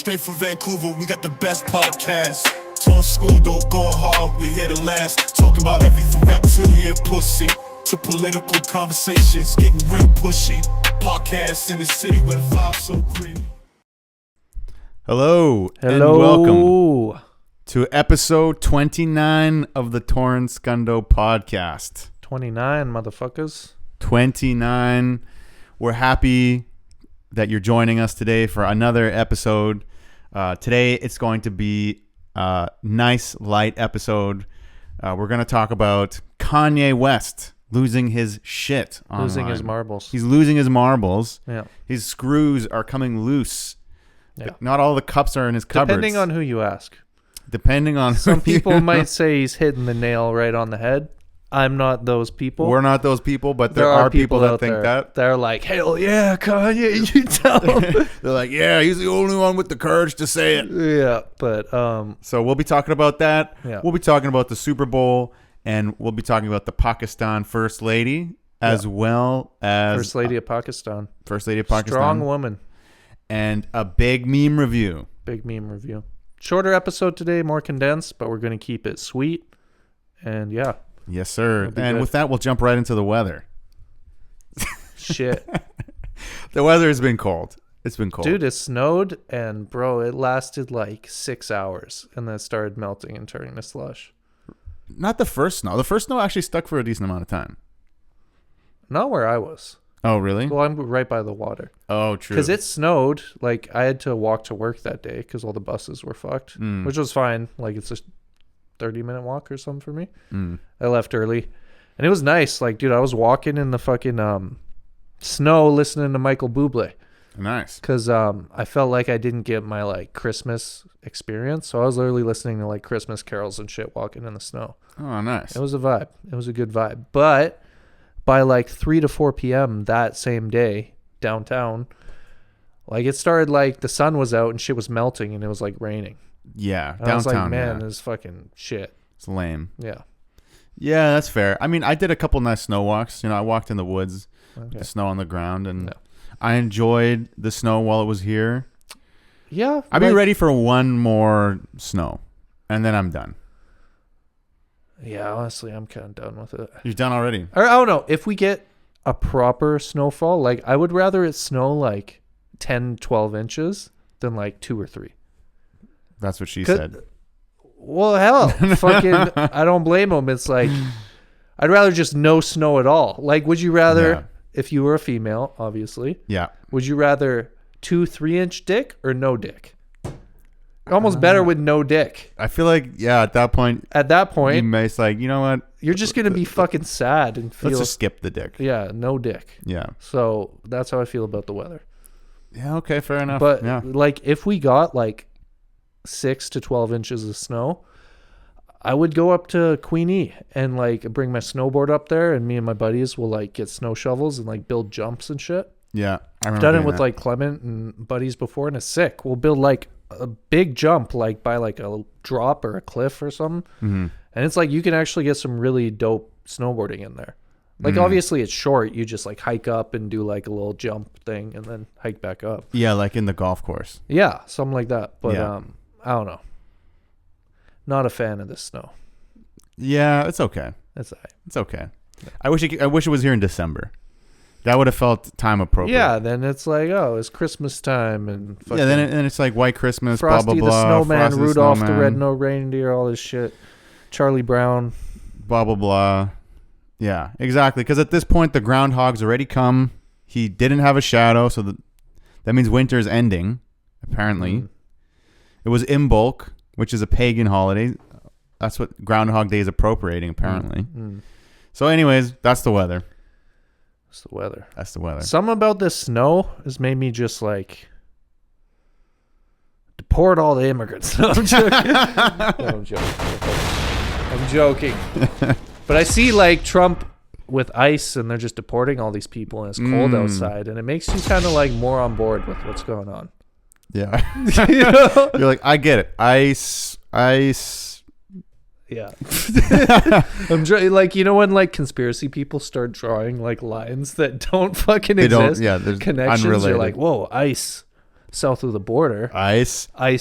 Straight from Vancouver, we got the best podcast. Thorun Skundo, going hard, we here to last. Talking about everything reptilian pussy to political conversations, getting real pushy. Podcasts in the city where the vibe's so green. Hello, and welcome to episode 29 of the Thorun Skundo podcast. 29, motherfuckers. 29. We're happy that you're joining us today for another episode. Today it's going to be a nice, light episode. We're going to talk about Kanye West losing his shit online. Losing his marbles. He's losing his marbles. Yeah. His screws are coming loose. Yeah. Not all the cups are in his cupboards. Depending on who you ask. Depending on some people might say he's hitting the nail right on the head. I'm not those people. We're not those people, but there are people that think that. They're like, hell yeah, Kanye, you tell him. They're like, yeah, he's the only one with the courage to say it. Yeah, but so we'll be talking about that. Yeah. We'll be talking about the Super Bowl, and we'll be talking about the Pakistan First Lady, as well as First Lady of Pakistan. First Lady of Pakistan. Strong woman. And a big meme review. Big meme review. Shorter episode today, more condensed, but we're going to keep it sweet. And yeah. Yes, sir. And good. with that, we'll jump right into the weather. Shit. The weather has been cold. It's been cold. Dude, it snowed, and bro, it lasted like 6 hours, and then it started melting and turning to slush. Not the first snow. The first snow actually stuck for a decent amount of time. Not where I was. Oh, really? Well, I'm right by the water. Oh, true. Because it snowed. Like, I had to walk to work that day because all the buses were fucked, which was fine. Like, it's a 30-minute walk or something for me. I left early, and it was nice. Like, dude, I was walking in the fucking snow listening to Michael Bublé. Nice. Because I felt like I didn't get my, like, Christmas experience. So I was literally listening to, like, Christmas carols and shit walking in the snow. Oh, nice. It was a vibe. It was a good vibe. But by, like, 3 to 4 p.m. that same day, downtown, like, it started, like, the sun was out and shit was melting, and it was, like, raining. Yeah, And downtown. I was like, man, yeah. this is fucking shit. It's lame. Yeah. Yeah, that's fair. I mean, I did a couple nice snow walks. You know, I walked in the woods with Okay. the snow on the ground, and No. I enjoyed the snow while it was here. Yeah. I'd be ready for one more snow, and then I'm done. Yeah, honestly, I'm kind of done with it. You're done already? Or, I don't know. If we get a proper snowfall, like, I would rather it snow, like, 10, 12 inches than, like, 2 or 3. That's what she said. Well, hell, fucking, I don't blame them. It's like, I'd rather just no snow at all. Like, would you rather, if you were a female, obviously, Yeah. would you rather 2, 3-inch dick or no dick? Almost better with no dick. I feel like, yeah, at that point, At that point, it's like, you know what? you're just going to be fucking sad and feel, Let's just skip the dick. yeah, no dick. Yeah. So that's how I feel about the weather. Yeah, okay, fair enough. But yeah. like, if we got like 6 to 12 inches of snow, I would go up to Queenie and like bring my snowboard up there, and me and my buddies will like get snow shovels and like build jumps and shit. Yeah. I I've remember done it doing with that. like Clement and buddies before, and it's sick. We'll build like a big jump like by like a drop or a cliff or something. Mm-hmm. And it's like you can actually get some really dope snowboarding in there. Like, obviously it's short. You just like hike up and do like a little jump thing and then hike back up. Yeah, like in the golf course. Yeah, something like that. But Yeah. I don't know. Not a fan of this snow. Yeah, it's okay. That's all right. It's okay. I wish it was here in December. That would have felt time appropriate. Yeah, then it's like, oh, it's Christmas time and fucking then it's like White Christmas, Frosty blah blah blah. the Snowman, Frosty Rudolph the Snowman, Red-Nosed Reindeer, all this shit. Charlie Brown. blah blah blah. Yeah, exactly. Because at this point, the groundhog's already come. He didn't have a shadow, so that means winter's ending. Apparently, it was Imbolc, which is a pagan holiday. That's what Groundhog Day is appropriating. Apparently. So, anyways, that's the weather. It's the weather. That's the weather. Something about this snow has made me just like deport all the immigrants. No, I'm joking. No, I'm joking. But I see like Trump with ICE, and they're just deporting all these people, and it's cold outside, and it makes you kind of like more on board with what's going on. Yeah. You know? You're like, I get it. Ice. Yeah. Like, you know when like conspiracy people start drawing like lines that don't fucking They exist? don't. Yeah. There's Connections unrelated. are like, whoa, ICE. south of the border. Ice On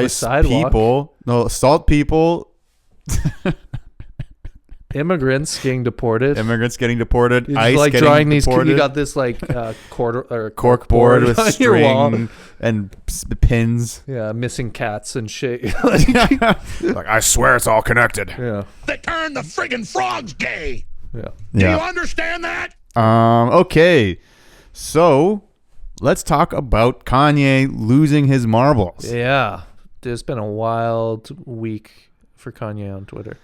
the sidewalk. people. No, salt people. Immigrants getting deported. Immigrants getting deported. You're Ice like getting drawing these. deported. You got this like cork board with on your wall. string and pins. Yeah, missing cats and shit. Like, I swear it's all connected. Yeah, They turned the friggin' frogs gay. yeah. Do you understand that? Okay. So let's talk about Kanye losing his marbles. Yeah, there's been a wild week for Kanye on Twitter.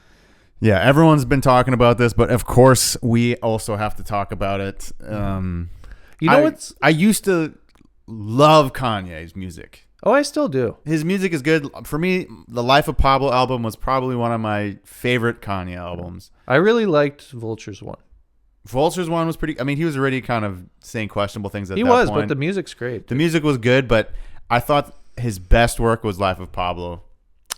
Yeah, everyone's been talking about this, but of course we also have to talk about it. I used to love Kanye's music. Oh, I still do. His music is good. For me, the Life of Pablo album was probably one of my favorite Kanye albums. I really liked Vulture's one. Vulture's one was pretty. I mean, he was already kind of saying questionable things at that point. But the music's great. The music was good, but I thought his best work was Life of Pablo.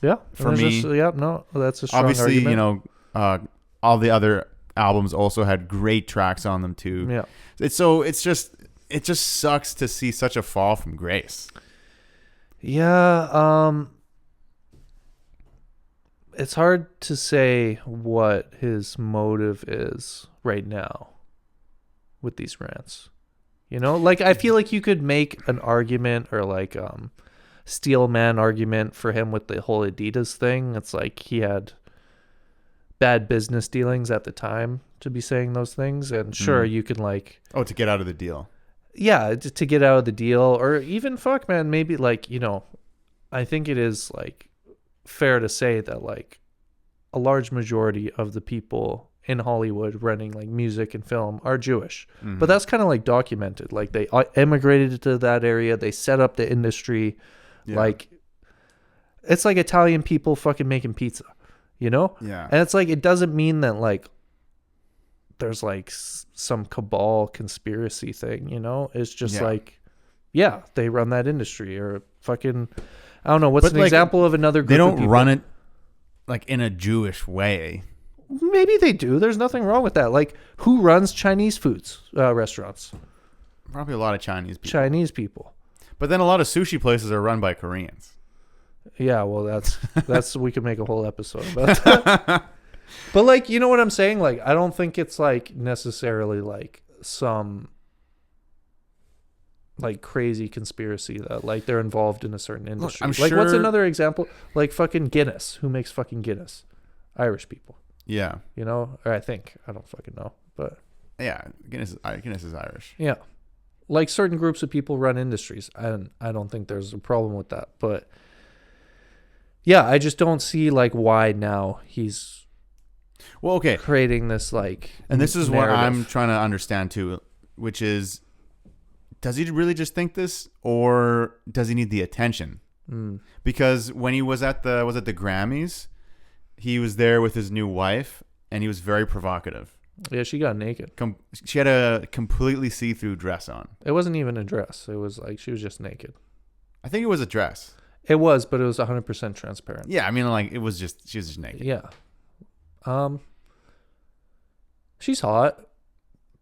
Yeah, for me. That's a strong Obviously, argument. you know, all the other albums also had great tracks on them too. Yeah. It just sucks to see such a fall from grace. Yeah, it's hard to say what his motive is right now with these rants. You know, like I feel like you could make an argument or like steel man argument for him with the whole Adidas thing. It's like he had bad business dealings at the time to be saying those things, and sure you can like to get out of the deal. Yeah, to get out of the deal, or even fuck man, maybe like, you know, I think it is like fair to say that like a large majority of the people in Hollywood running like music and film are Jewish. But that's kind of like documented. Like they immigrated to that area, they set up the industry. Yeah. Like it's like Italian people fucking making pizza, you know? Yeah. And it's like it doesn't mean that like there's like some cabal conspiracy thing, you know? It's just like, yeah, they run that industry, or fucking, I don't know. What's an example of another group They of don't people? run it like in a Jewish way. Maybe they do. There's nothing wrong with that. Like, who runs Chinese foods restaurants? Probably a lot of Chinese people. Chinese people. But then a lot of sushi places are run by Koreans. Yeah, well, that's we could make a whole episode about that. But like, you know what I'm saying? Like, I don't think it's like necessarily like some like crazy conspiracy that like they're involved in a certain industry. Look, like, what's another example? Like fucking Guinness. Who makes fucking Guinness? Irish people. Yeah. You know, or I think, I don't fucking know, but yeah, Guinness is Irish. Yeah, like certain groups of people run industries. I don't think there's a problem with that, but yeah, I just don't see like why now he's creating this like, and this is narrative. what I'm trying to understand too, which is, does he really just think this, or does he need the attention? Because when he was at the Grammys, he was there with his new wife, and he was very provocative. Yeah, she got naked. She had a completely see-through dress on. It wasn't even a dress. It was like she was just naked. I think it was a dress. It was, but it was 100% transparent. Yeah, I mean, like she was just naked. Yeah. She's hot,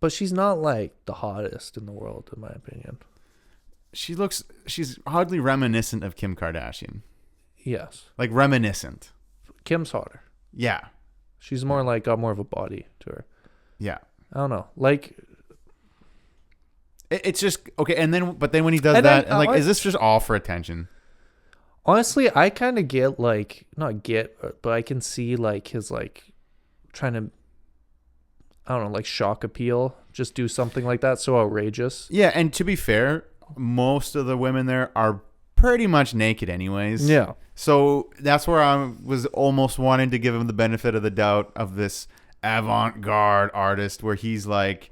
but she's not like the hottest in the world, in my opinion. She's hardly reminiscent of Kim Kardashian. Yes. Like reminiscent. Kim's hotter. Yeah. She's more like, got more of a body to her. Yeah. I don't know. Like, it's just okay. And then, but then when he does that, is this just all for attention? Honestly, I kind of get like, not get, but I can see like his like trying to, I don't know, like shock appeal. Just do something like that so outrageous. Yeah, and to be fair, most of the women there are pretty much naked anyways. Yeah. So that's where I was almost wanting to give him the benefit of the doubt of this avant-garde artist where he's like,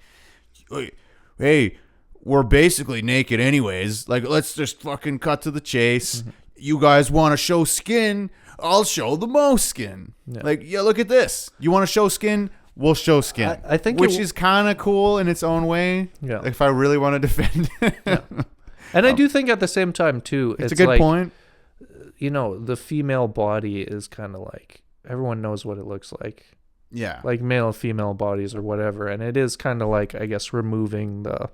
hey, we're basically naked anyways. Like, let's just fucking cut to the chase. Mm-hmm. You guys want to show skin? I'll show the most skin. Yeah. Like, yeah, look at this. You want to show skin? We'll show skin. I think which is kind of cool in its own way. Yeah. If I really want to defend it. Yeah. And I do think at the same time too, it's a good like, point. You know, the female body is kind of like, everyone knows what it looks like. Yeah. Like male, female bodies or whatever. And it is kind of like, I guess, removing the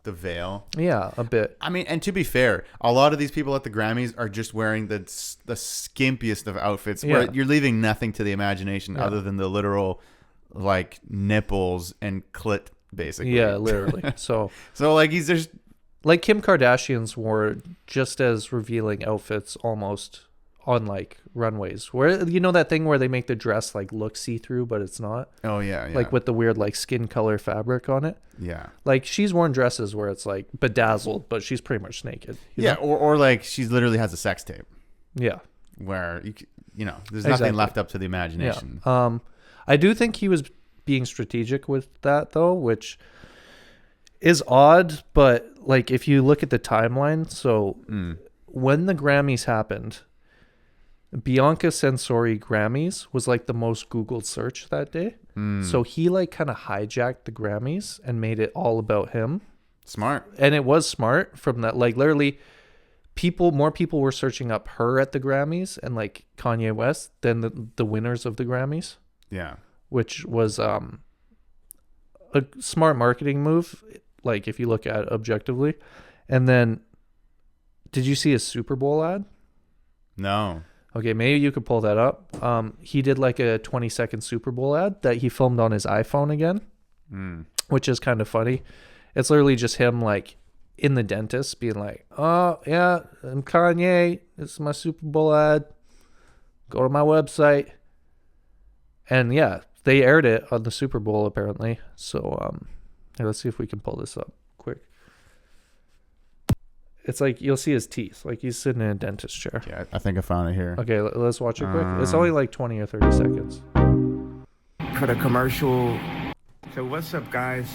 the veil. Yeah, a bit. I mean, and to be fair, a lot of these people at the Grammys are just wearing the skimpiest of outfits, where you're leaving nothing to the imagination other than the literal, like, nipples and clit, basically. Yeah, literally. So like, he's just like Kim Kardashian's wore just as revealing outfits almost on like runways, where you know that thing where they make the dress like look see-through but it's not. Oh yeah. Like with the weird like skin color fabric on it. Yeah. Like she's worn dresses where it's like bedazzled but she's pretty much naked. Yeah, or like she literally has a sex tape. Yeah. Where you know there's nothing left up to the imagination. Yeah. I do think he was being strategic with that though, which is odd, but like if you look at the timeline, so when the Grammys happened, Bianca Censori Grammys was like the most Googled search that day. So he like kind of hijacked the Grammys and made it all about him. Smart. And it was smart from that. Like literally more people were searching up her at the Grammys and like Kanye West than the winners of the Grammys. Yeah. Which was a smart marketing move, like if you look at it objectively. And then did you see his Super Bowl ad? No. Okay, maybe you could pull that up. He did like a 20-second Super Bowl ad that he filmed on his iPhone again, which is kind of funny. It's literally just him like in the dentist being like, oh, yeah, I'm Kanye. This is my Super Bowl ad. Go to my website. And yeah, they aired it on the Super Bowl apparently. So let's see if we can pull this up quick. It's like you'll see his teeth. Like he's sitting in a dentist chair. Yeah, I think I found it here. Okay, let's watch it quick. It's only like 20 or 30 seconds. For the commercial. So what's up, guys?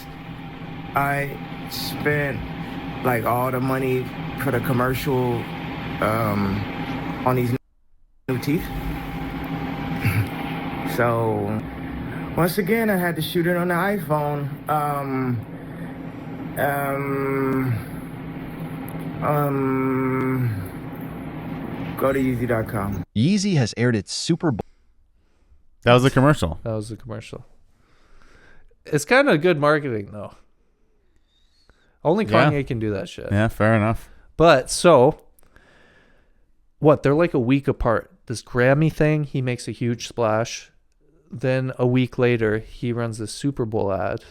I spent like all the money for the commercial on these new teeth. So once again, I had to shoot it on the iPhone. Go to Yeezy.com. Yeezy has aired its Super Bowl. That was a commercial. That was the commercial. It's kind of good marketing, though. Only Kanye can do that shit. Yeah, fair enough. But so, what? They're like a week apart. This Grammy thing, he makes a huge splash. Then a week later, he runs the Super Bowl ad.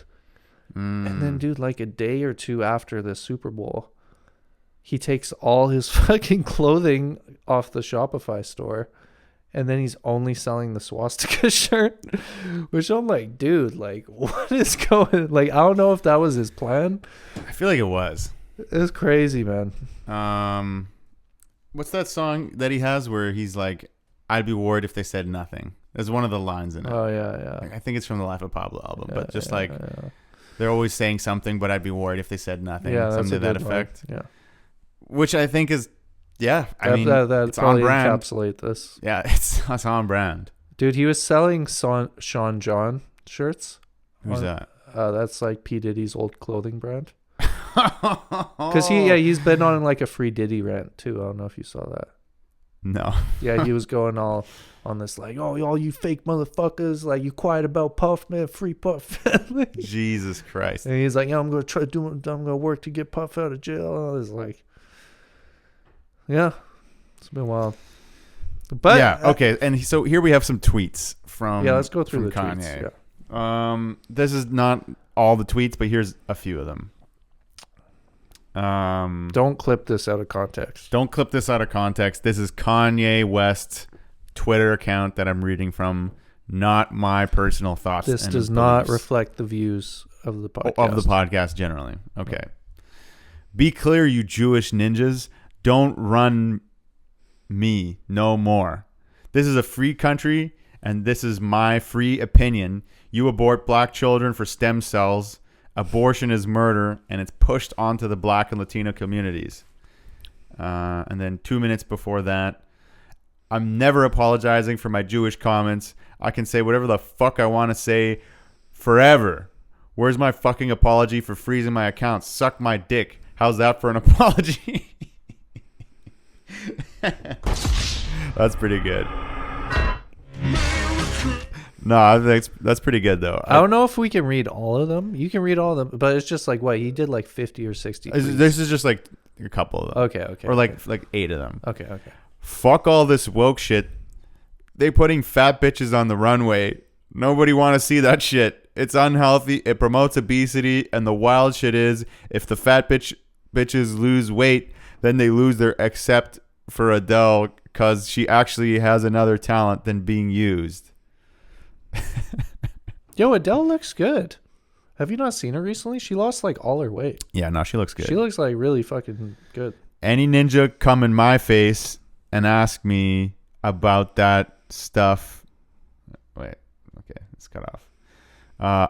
And then, dude, like a day or two after the Super Bowl, he takes all his fucking clothing off the Shopify store. And then he's only selling the swastika shirt, which I'm like, dude, like, what is going? Like, I don't know if that was his plan. I feel like it was. It's crazy, man. What's that song that he has where he's like, "I'd be worried if they said nothing." There's one of the lines in it. Oh yeah. Like, I think it's from the Life of Pablo album, Yeah, but just yeah. they're always saying something, but I'd be worried if they said nothing. Yeah, something to that's a that good line. effect. Yeah. Which I think is, I mean, that it's on probably brand. encapsulate this. Yeah, it's on brand. Dude, he was selling Sean John shirts. Who's that? That's like P. Diddy's old clothing brand. Because he's been on like a free Diddy rant too. I don't know if you saw that. No. Yeah, he was going all on this like, oh, all you fake motherfuckers, like you quiet about Puff, man, free Puff. Jesus Christ. And he's like, yeah, I'm gonna work to get Puff out of jail. I was like, yeah, it's been wild. But yeah, okay. And so here we have some tweets from let's go through the Kanye. tweets. Yeah. This is not all the tweets, but here's a few of them. Don't clip this out of context. Don't clip this out of context. This is Kanye West's Twitter account that I'm reading from, not my personal thoughts. This and does not beliefs reflect the views of the podcast. of the podcast generally. Okay. Be clear, you Jewish ninjas. Don't run me no more. This is a free country, and this is my free opinion. You abort black children for stem cells. Abortion is murder, and it's pushed onto the black and Latino communities. And then 2 minutes before that, I'm never apologizing for my Jewish comments. I can say whatever the fuck I want to say forever. Where's my fucking apology for freezing my account? Suck my dick. How's that for an apology? That's pretty good. No, that's pretty good though. I don't know if we can read all of them. You can read all of them, but it's just like what he did, like 50 or 60. This is just like a couple of them. Okay. Or like 8 of them. Okay. Fuck all this woke shit. They putting fat bitches on the runway. Nobody want to see that shit. It's unhealthy. It promotes obesity. And the wild shit is, if the fat bitches lose weight, then they lose their accept for Adele because she actually has another talent than being used. Yo, Adele looks good. Have you not seen her recently? She lost like all her weight. Yeah, no, she looks good. She looks like really fucking good. Any ninja come in my face and ask me about that stuff. Wait, okay, it's cut off.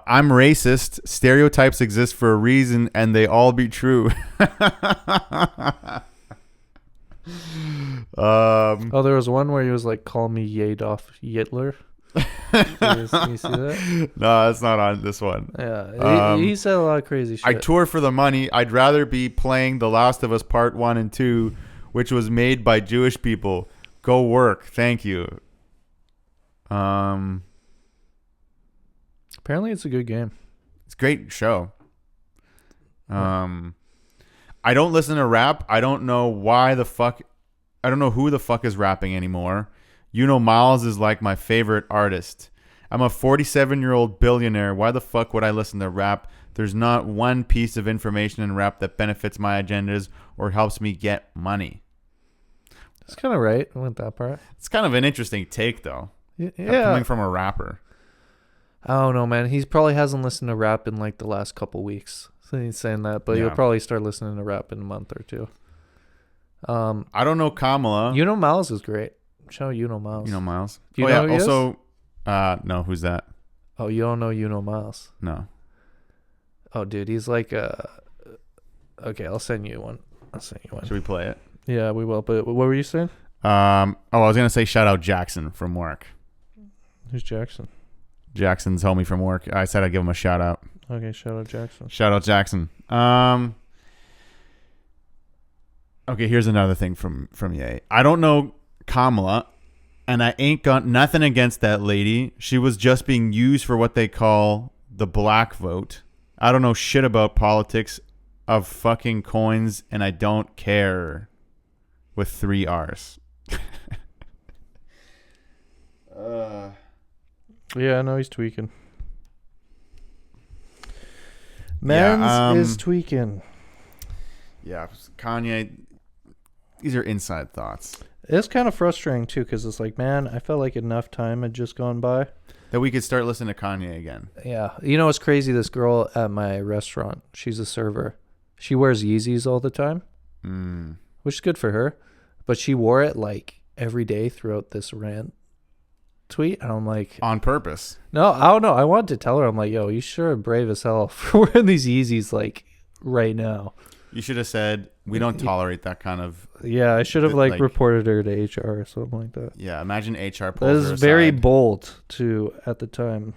I'm racist. Stereotypes exist for a reason, and they all be true. Oh, there was one where he was like, "Call me Adolf Hitler." Can you see that? No, that's not on this one. Yeah, he said a lot of crazy shit. I tour for the money. I'd rather be playing The Last of Us Part 1 and 2, which was made by Jewish people. Go work. Thank you. Apparently, it's a good game. It's a great show. I don't listen to rap. I don't know why the fuck. I don't know who the fuck is rapping anymore. Miles is like my favorite artist. I'm a 47-year-old billionaire. Why the fuck would I listen to rap? There's not one piece of information in rap that benefits my agendas or helps me get money. That's kind of right with that part. It's kind of an interesting take, though. Yeah. Coming from a rapper. I don't know, man. He probably hasn't listened to rap in like the last couple weeks. So he's saying that, but he'll probably start listening to rap in a month or two. I don't know Kamala. Miles is great. Show Miles. Miles. Do you know who he also, no, who's that? Oh, you don't know Miles? No. Oh, dude, he's like okay, I'll send you one. Should we play it? Yeah, we will. But what were you saying? I was gonna say shout out Jackson from work. Who's Jackson? Jackson's homie from work. I said I'd give him a shout out. Okay, shout out Jackson. Shout out Jackson. Okay, here's another thing from Ye. I don't know Kamala, and I ain't got nothing against that lady. She was just being used for what they call the black vote. I don't know shit about politics of fucking coins, and I don't care. With 3 R's. Yeah, I know he's tweaking. Mans is tweaking. Yeah, Kanye. These are inside thoughts. It's kind of frustrating too, because it's like, man, I felt like enough time had just gone by that we could start listening to Kanye again. Yeah, it's crazy. This girl at my restaurant, she's a server. She wears Yeezys all the time, which is good for her. But she wore it like every day throughout this rant tweet, and I'm like, on purpose. No, I don't know. I wanted to tell her, I'm like, yo, you sure are brave as hell for wearing these Yeezys like right now. You should have said, we don't tolerate that kind of... Yeah, I should have like reported her to HR or something like that. Yeah, imagine HR pulls that her is aside. very bold too at the time.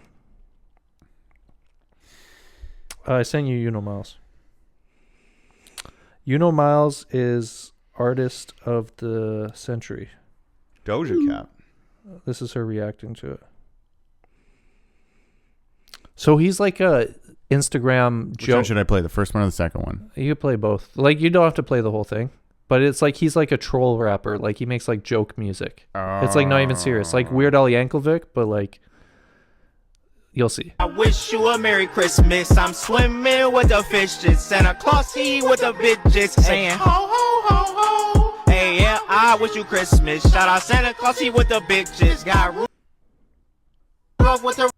I sent you Miles. Miles is artist of the century. Doja Cat. This is her reacting to it. So he's like a Instagram joke. Which one should I play? The first one or the second one? You could play both. Like, you don't have to play the whole thing. But it's like he's like a troll rapper. Like, he makes like joke music. It's like not even serious. Like Weird Al Yankovic, but like, you'll see. I wish you a Merry Christmas. I'm swimming with the fishes. Santa Claus, he with the bitches. Saying ho, ho, ho, ho. Hey, yeah, I wish you Christmas. Shout out Santa Claus, he with the bitches. Got Rudolph with the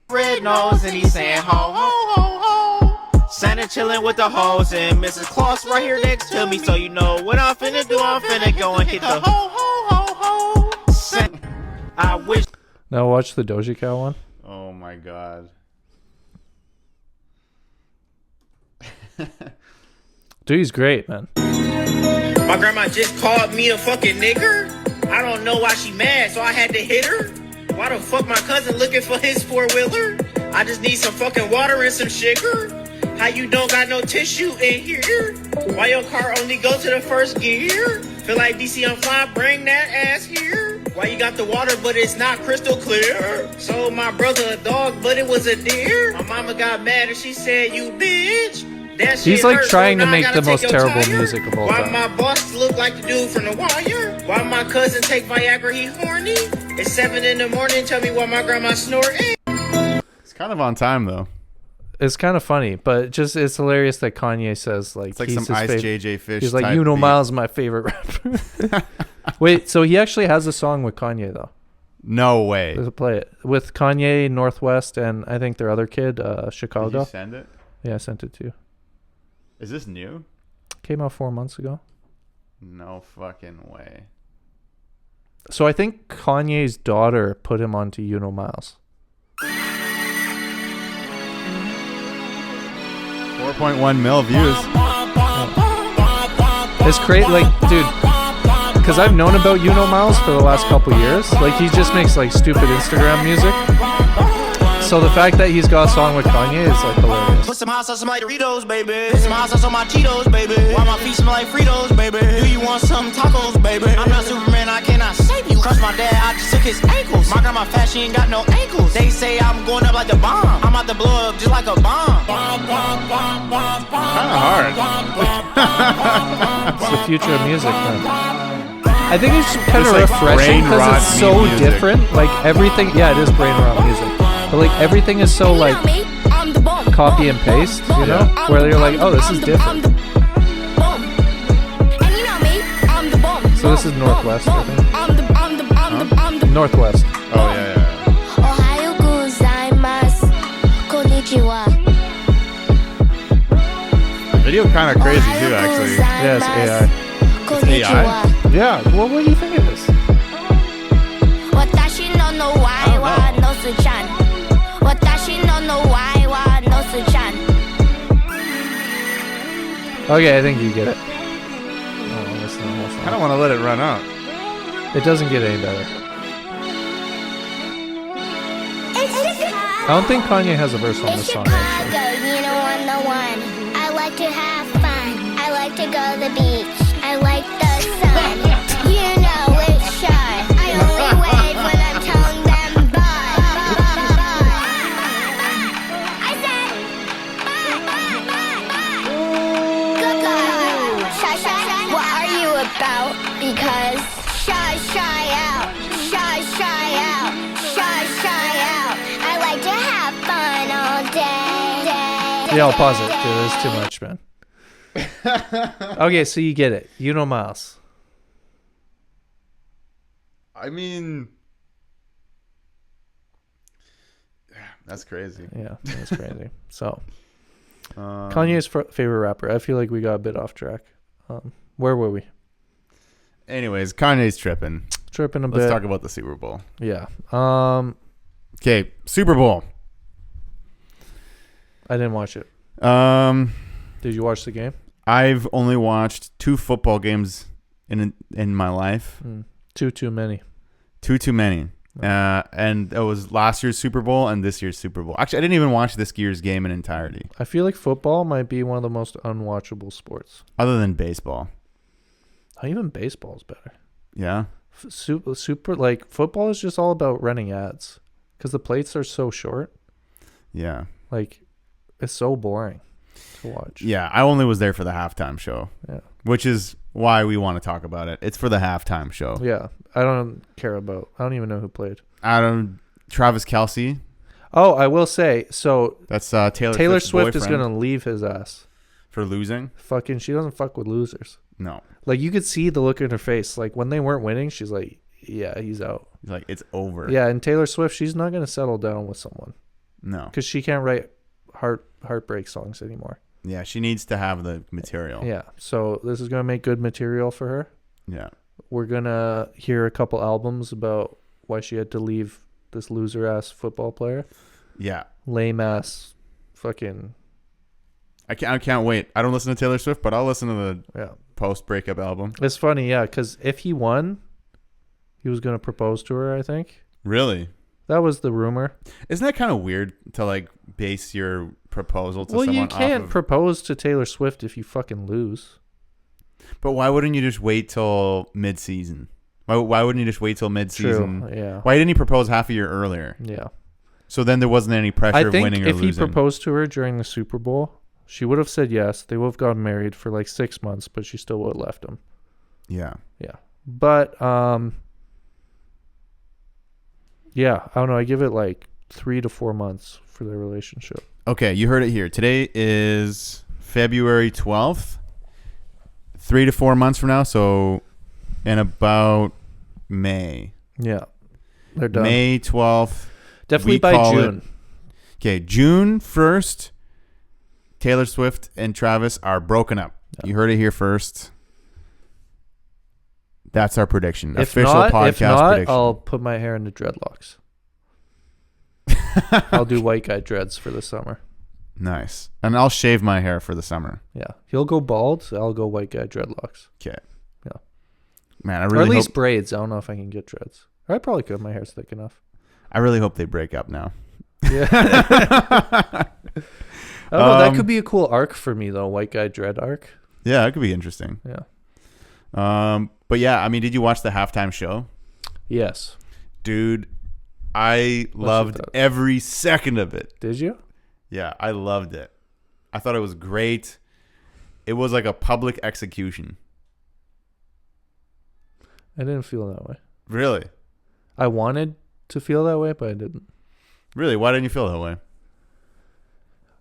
red nose, and he's saying ho, ho, ho, ho. Santa chilling with the hoes, and Mrs. Claus right here next to me. So you know what I'm finna do. I'm finna go and hit the ho, ho, ho, ho. Santa, I wish. Now watch the Doja Cat one. Oh my god. Dude, he's great, man. My grandma just called me a fucking nigger. I don't know why she mad, so I had to hit her. Why the fuck my cousin looking for his 4-wheeler? I just need some fucking water and some sugar. How you don't got no tissue in here? Why your car only go to the first gear? Feel like DC on fly, bring that ass here. Why you got the water, but it's not crystal clear? Sold my brother a dog, but it was a deer. My mama got mad and she said, you bitch. That shit He's like hurt, trying so to now I make gotta the most take your terrible tire. music of all Why time. my boss look like the dude from The Wire? Why my cousin take Viagra, he horny? It's 7 in the morning, tell me why my grandma snorting. It's kind of on time though. It's kind of funny, but just it's hilarious that Kanye says like It's like he's some his Ice fav- JJ Fish. He's like, type you know, beat. Miles is my favorite rapper. Wait, so he actually has a song with Kanye though. No way. Let's play it with Kanye, Northwest, and I think their other kid, Did Chicago. you send it? Yeah, I sent it to you. Is this new? Came out 4 months ago. No fucking way. So I think Kanye's daughter put him onto You Know Miles. 4.1 mil views. It's crazy, like, dude, because I've known about You Know Miles for the last couple years. Like, he just makes like stupid Instagram music. So the fact that he's got a song with Kanye is like hilarious. Put some hot sauce on my Doritos, baby. Put some hot sauce on my Cheetos, baby. Why my feet smell like Fritos, baby? Do you want some tacos, baby? I'm not Superman, I cannot save you. Crush my dad, I just took his ankles. My grandma fat, she ain't got no ankles. They say I'm going up like the bomb. I'm about to blow up just like a bomb. Kind of hard. It's the future of music, man. I think it's kind Just of like refreshing brain because rot it's so music. different. Like everything, yeah, it is brain rot music, but like everything is so like copy and paste, you know, where you're like, oh, this is different. So this is Northwest, I think. Northwest. Oh yeah. Video kind of crazy too, actually. Yeah, it's AI. It's AI? Yeah. Well, what do you think it is? Okay, I think you get it. Oh, listen to the whole I song. don't want to let it run out. It doesn't get any better. I don't think Kanye has a verse on this song. Actually. You know I'm the one. I like to have fun. I like to go to the beach. I like the sun. You know it's shy. I only wave when I'm telling them bye. I said bye. Go. Shy, shy, shy. What are you about? Because shy out. Shy out. Shy out. I like to have fun all day. Yeah, I'll pause it. Dude, it's too much, man. Okay, so you get it. You know Miles. I mean, that's crazy. Yeah, that's crazy. So, Kanye's favorite rapper. I feel like we got a bit off track. Where were we? Anyways, Kanye's tripping. Tripping a bit. Let's talk about the Super Bowl. Yeah. Okay, Super Bowl. I didn't watch it. Did you watch the game? I've only watched 2 football games in my life. Too many. Too many. And it was last year's Super Bowl and this year's Super Bowl. Actually, I didn't even watch this year's game in entirety, I feel like football might be one of the most unwatchable sports. other than baseball. Not even baseball is better. Yeah. Super like football is just all about running ads because the plates are so short. Yeah. Like it's so boring to watch. Yeah. I only was there for the halftime show, Yeah. which is why we want to talk about it. It's for the halftime show. Yeah. I don't care about. I don't even know who played. Travis Kelce. Oh, I will say. So That's Taylor Swift is boyfriend gonna leave his ass. for losing. Fucking, she doesn't fuck with losers. No. Like you could see the look in her face. Like when they weren't winning, she's like, "Yeah, he's out." He's like, it's over. Yeah, and Taylor Swift, she's not gonna settle down with someone No. because she can't write heartbreak songs anymore. Yeah. She needs to have the material. Yeah, so this is gonna make good material for her. Yeah. We're gonna hear a couple albums about why she had to leave this loser ass football player, Yeah. lame ass, fucking I can't wait. I don't listen to Taylor Swift, but I'll listen to the yeah. post breakup album. It's funny, yeah, because if he won, he was gonna propose to her. I think Really? that was the rumor. Isn't that kind of weird to like base your proposal to Well, someone you can't off of? propose to Taylor Swift if you fucking lose. But why wouldn't you just wait till mid-season? Why wouldn't you just wait till mid-season? True. Yeah. Why didn't he propose half a year earlier? Yeah. So then there wasn't any pressure I of think winning or if losing. he proposed to her during the Super Bowl, she would have said yes. They would have gotten married for like 6 months, but she still would have left him. Yeah. Yeah. But yeah, I don't know. I give it like 3 to 4 months for their relationship. Okay, you heard it here. Today is February 12th. 3 to 4 months from now, so in about May. Yeah. They're done. May 12th. Definitely we by call June. Okay, June 1st, Taylor Swift and Travis are broken up. Yeah. You heard it here first. That's our prediction. If Official not, podcast prediction. I'll put my hair into dreadlocks. I'll do white guy dreads for the summer. Nice. And I'll shave my hair for the summer. Yeah. He'll go bald. So I'll go white guy dreadlocks. Okay. Yeah. Man, I Or really at least hope, braids. I don't know if I can get dreads. Or I probably could. My hair's thick enough. I really hope they break up now. Yeah. I don't know. That could be a cool arc for me, though. White guy dread arc. Yeah, it could be interesting. Yeah. But yeah, I mean, did you watch the halftime show? Yes. Dude, I loved thoughts? every second of it. Did you? Yeah, I loved it. I thought it was great. It was like a public execution. I didn't feel that way. Really? I wanted to feel that way, but I didn't. Really? Why didn't you feel that way?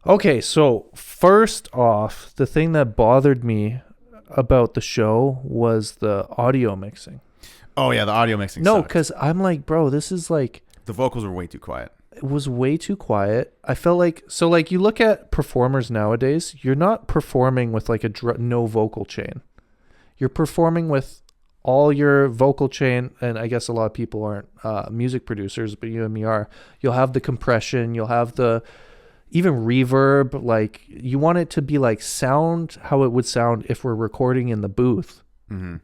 Okay, so first off, the thing that bothered me about the show was the audio mixing. Oh, yeah, the audio mixing No, sucked. because I'm like, bro, this is like, The vocals were way too quiet. it was way too quiet. I felt like, so like you look at performers nowadays, you're not performing with like no vocal chain. You're performing with all your vocal chain, and I guess a lot of people aren't music producers, but you and me are. You'll have the compression, you'll have the even reverb. Like you want it to be like sound how it would sound if we're recording in the booth. Mm-hmm.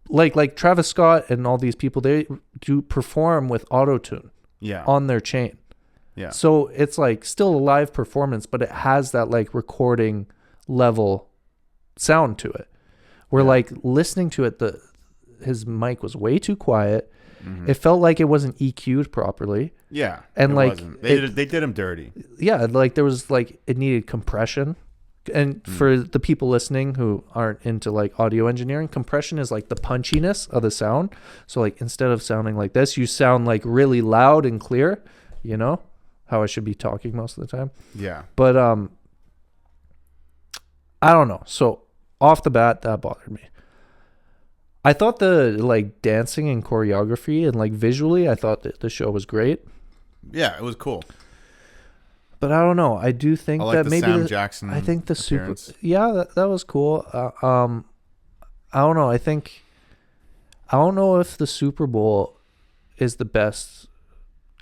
Like Travis Scott and all these people, they do perform with auto-tune Yeah. on their chain. Yeah. So it's like still a live performance, but it has that like recording level sound to it. We're like listening to it, his mic was way too quiet. Mm-hmm. It felt like it wasn't EQ'd properly. Yeah. And it like wasn't. They did him dirty. Yeah, like there was like it needed compression. And for the people listening who aren't into like audio engineering, compression is like the punchiness of the sound. So like instead of sounding like this, you sound like really loud and clear, you know, how I should be talking most of the time. Yeah. But I don't know. So off the bat, that bothered me. I thought the like dancing and choreography and like visually, I thought that the show was great. Yeah, it was cool. But I don't know. I do think I like that the maybe Sam Jackson I think the appearance. super. Yeah, that was cool. I don't know. I don't know if the Super Bowl is the best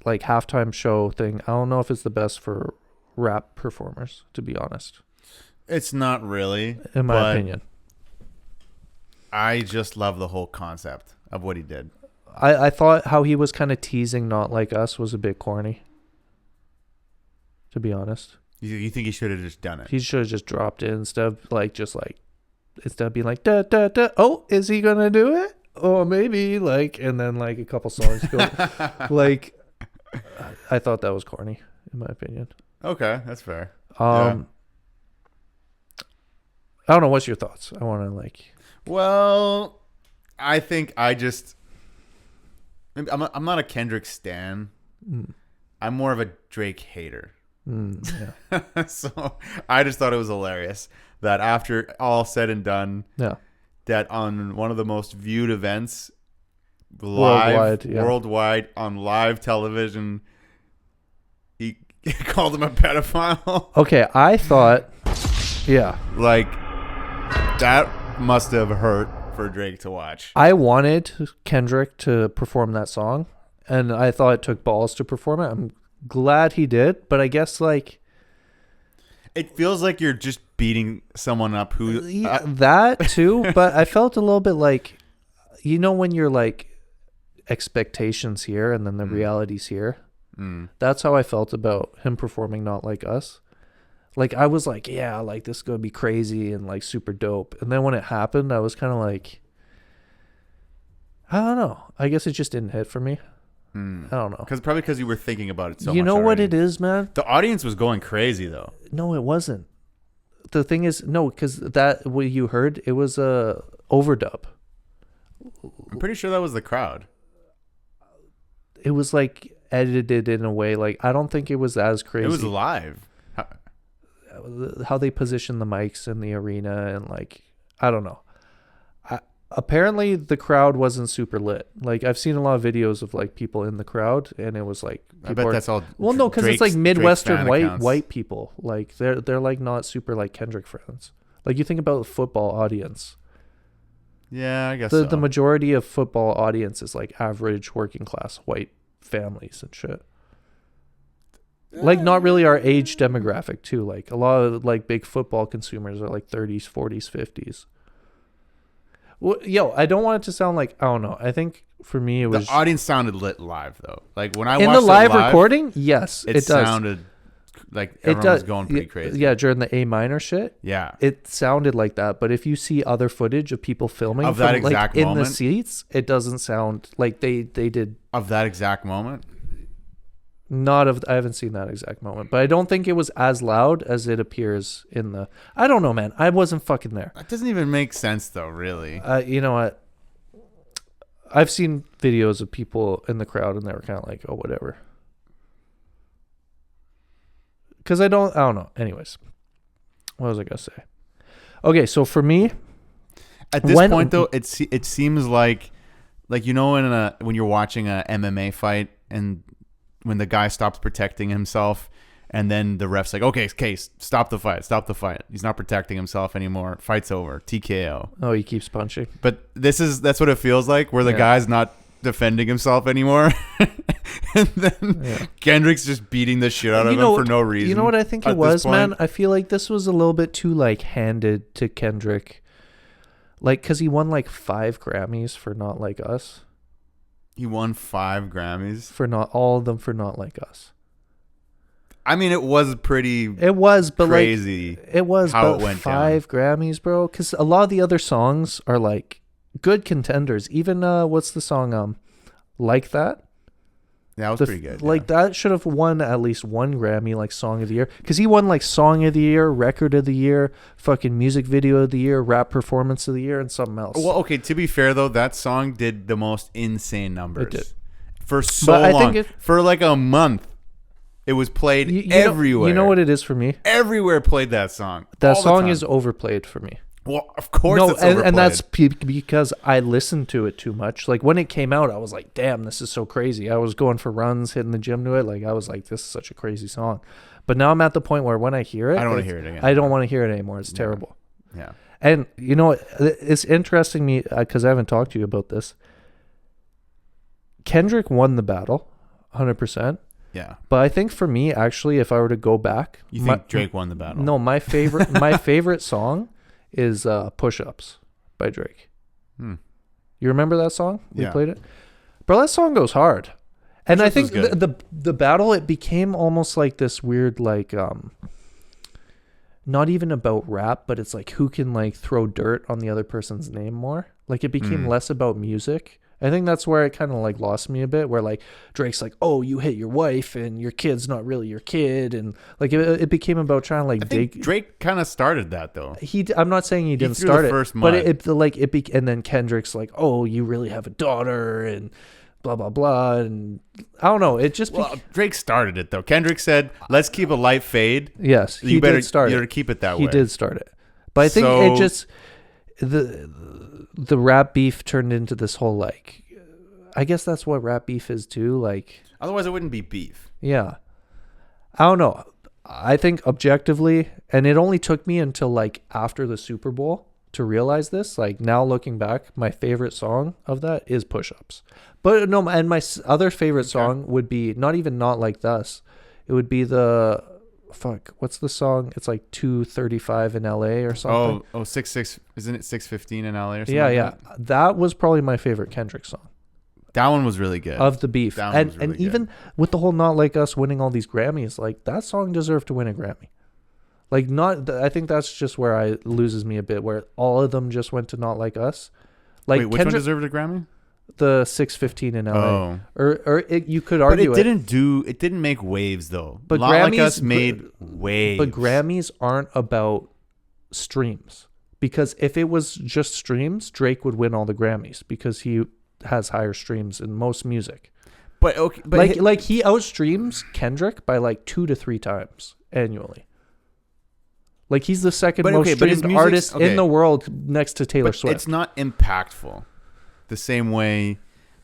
like halftime show thing. I don't know if it's the best for rap performers, to be honest. It's not really, In my opinion. I just love the whole concept of what he did. I thought how he was kind of teasing Not Like Us was a bit corny, to be honest. You think he should have just done it? He should have just dropped it instead of instead of being like da da da. Oh, is he gonna do it? Oh, maybe and then like a couple songs go. I thought that was corny, in my opinion. Okay, that's fair. I don't know. What's your thoughts? I want to Well, I think I'm not a Kendrick stan. I'm more of a Drake hater. Yeah. So I just thought it was hilarious that after all said and done, Yeah. that on one of the most viewed events worldwide on live television, he called him a pedophile. Okay, I thought, yeah, Like, that must have hurt for Drake to watch. I wanted Kendrick to perform that song, and I thought it took balls to perform it. I'm glad he did, but I guess It feels like you're just beating someone up who... that too, but I felt a little bit like, when you're like expectations here and then the reality's here. That's how I felt about him performing Not Like Us. Like I was like, yeah, like this is gonna be crazy and like super dope. And then when it happened, I was kind of like, I don't know. I guess it just didn't hit for me. I don't know. Because you were thinking about it so much. You know what already. it is, man? The audience was going crazy though. No, it wasn't. The thing is, no, because that what you heard, it was a overdub. I'm pretty sure that was the crowd. It was like edited in a way. Like I don't think it was as crazy. It was live. How they position the mics in the arena and like I don't know. Apparently the crowd wasn't super lit. Like I've seen a lot of videos of like people in the crowd, and it was like I bet that's all. Well, no, because it's like Midwestern accounts. white people. Like they're like not super like Kendrick fans. Like you think about the football audience. Yeah, I guess The majority of football audience is like average working class white families and shit. Like not really our age demographic too. Like a lot of like big football consumers are like 30s, 40s, 50s. Well, yo, I don't want it to sound like I don't know. I think for me it was the audience sounded lit live though. Like when I in watched the live recording. Yes, it does. Sounded like everyone was going pretty crazy. Yeah, during the A minor shit. Yeah, it sounded like that. But if you see other footage of people filming of that exact like, moment in the seats, it doesn't sound like they did of that exact moment. I haven't seen that exact moment, but I don't think it was as loud as it appears in the. I don't know, man. I wasn't fucking there. That doesn't even make sense, though. Really. You know what? I've seen videos of people in the crowd, and they were kind of like, "Oh, whatever." Because I don't know. Anyways, what was I gonna say? Okay, so for me, at this point, though, it seems like you know when you're watching a MMA fight and when the guy stops protecting himself and then the ref's like, okay, stop the fight. He's not protecting himself anymore. Fight's over. TKO. Oh, he keeps punching. But that's what it feels like where the guy's not defending himself anymore. And then Kendrick's just beating the shit out of him for no reason. You know what I think it was, man? I feel like this was a little bit too like handed to Kendrick. Like, because he won like 5 Grammys for Not Like Us. He won 5 Grammys for not all of them for Not Like Us. I mean, it was pretty. It was, but crazy. Like, it was, how but it went 5 down. Grammys, bro. Because a lot of the other songs are like good contenders. Even what's the song? Like That. Yeah, it was pretty good. Like that should have won at least 1 Grammy, like Song of the Year, because he won like Song of the Year, Record of the Year, fucking Music Video of the Year, Rap Performance of the Year, and something else. Well, okay. To be fair though, that song did the most insane numbers. It did for so long. For like a month, it was played everywhere. You know what it is for me? Everywhere played that song. That song is overplayed for me. Well, of course, it's overplayed. And that's because I listened to it too much. Like when it came out, I was like, "Damn, this is so crazy." I was going for runs, hitting the gym to it. Like I was like, "This is such a crazy song." But now I'm at the point where when I hear it, I don't want to hear it again. I don't want to hear it anymore. It's terrible. Yeah. And you know, it's interesting me because I haven't talked to you about this. Kendrick won the battle, 100%. Yeah. But I think for me, actually, if I were to go back, you think Drake won the battle? No, my favorite song is Push Ups by Drake. You remember that song? We played it? Bro, that song goes hard. And I think the battle, it became almost like this weird, like, not even about rap, but it's like who can like throw dirt on the other person's name more. Like it became less about music. I think that's where it kind of like lost me a bit, where like Drake's like, oh, you hit your wife and your kid's not really your kid. And like it became about trying to like dig. Drake kind of started that though. I'm not saying he didn't start it, first but and then Kendrick's like, oh, you really have a daughter and blah, blah, blah. And I don't know. It just, Drake started it though. Kendrick said, let's keep a light fade. Yes. He did start it. You better keep it that way. He did start it. But I think it just, the rap beef turned into this whole like, I guess that's what rap beef is too. Like, otherwise it wouldn't be beef. Yeah. I don't know. I think objectively, and it only took me until like after the Super Bowl to realize this. Like now looking back, my favorite song of that is Push Ups. But no, and my other favorite song would be not even Not Like This. It would be the what's the song? It's like 2:35 in LA or something. Oh, 6 isn't it 6:15 in LA or something? Yeah. That was probably my favorite Kendrick song. That one was really good. Of the beef. And even with the whole Not Like Us winning all these Grammys, like that song deserved to win a Grammy. Like I think that's just where it loses me a bit, where all of them just went to Not Like Us. Like Wait, which one deserved a Grammy? The 615 in LA. Oh. Or you could But argue it didn't make waves though. But Not Like Grammys Us made waves. But Grammys aren't about streams. Because if it was just streams, Drake would win all the Grammys because he has higher streams in most music. But okay, but like he outstreams Kendrick by like 2 to 3 times annually. Like he's the second most streamed artist in the world next to Taylor Swift. It's not impactful the same way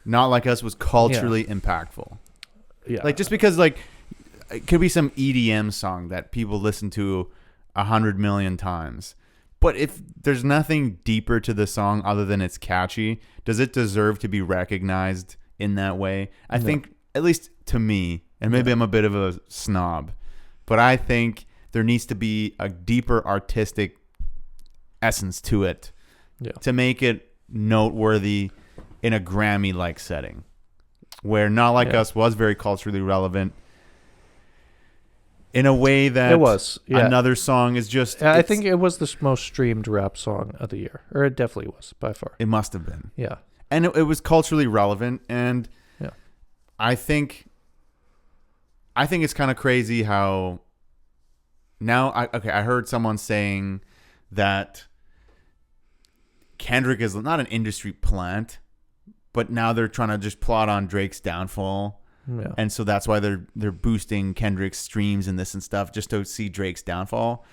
Not Like Us was culturally impactful. Yeah. Like just because like it could be some EDM song that people listen to 100 million times. But if there's nothing deeper to the song other than it's catchy, does it deserve to be recognized in that way? I think, at least to me, and maybe I'm a bit of a snob, but I think there needs to be a deeper artistic essence to it to make it noteworthy in a Grammy-like setting, where Not Like Us was very culturally relevant in a way that it was. Yeah. Another song is just... I think it was the most streamed rap song of the year. Or it definitely was, by far. It must have been. Yeah. And it was culturally relevant, and I think it's kind of crazy how now I heard someone saying that Kendrick is not an industry plant, but now they're trying to just plot on Drake's downfall. Yeah. And so that's why they're boosting Kendrick's streams and this and stuff just to see Drake's downfall.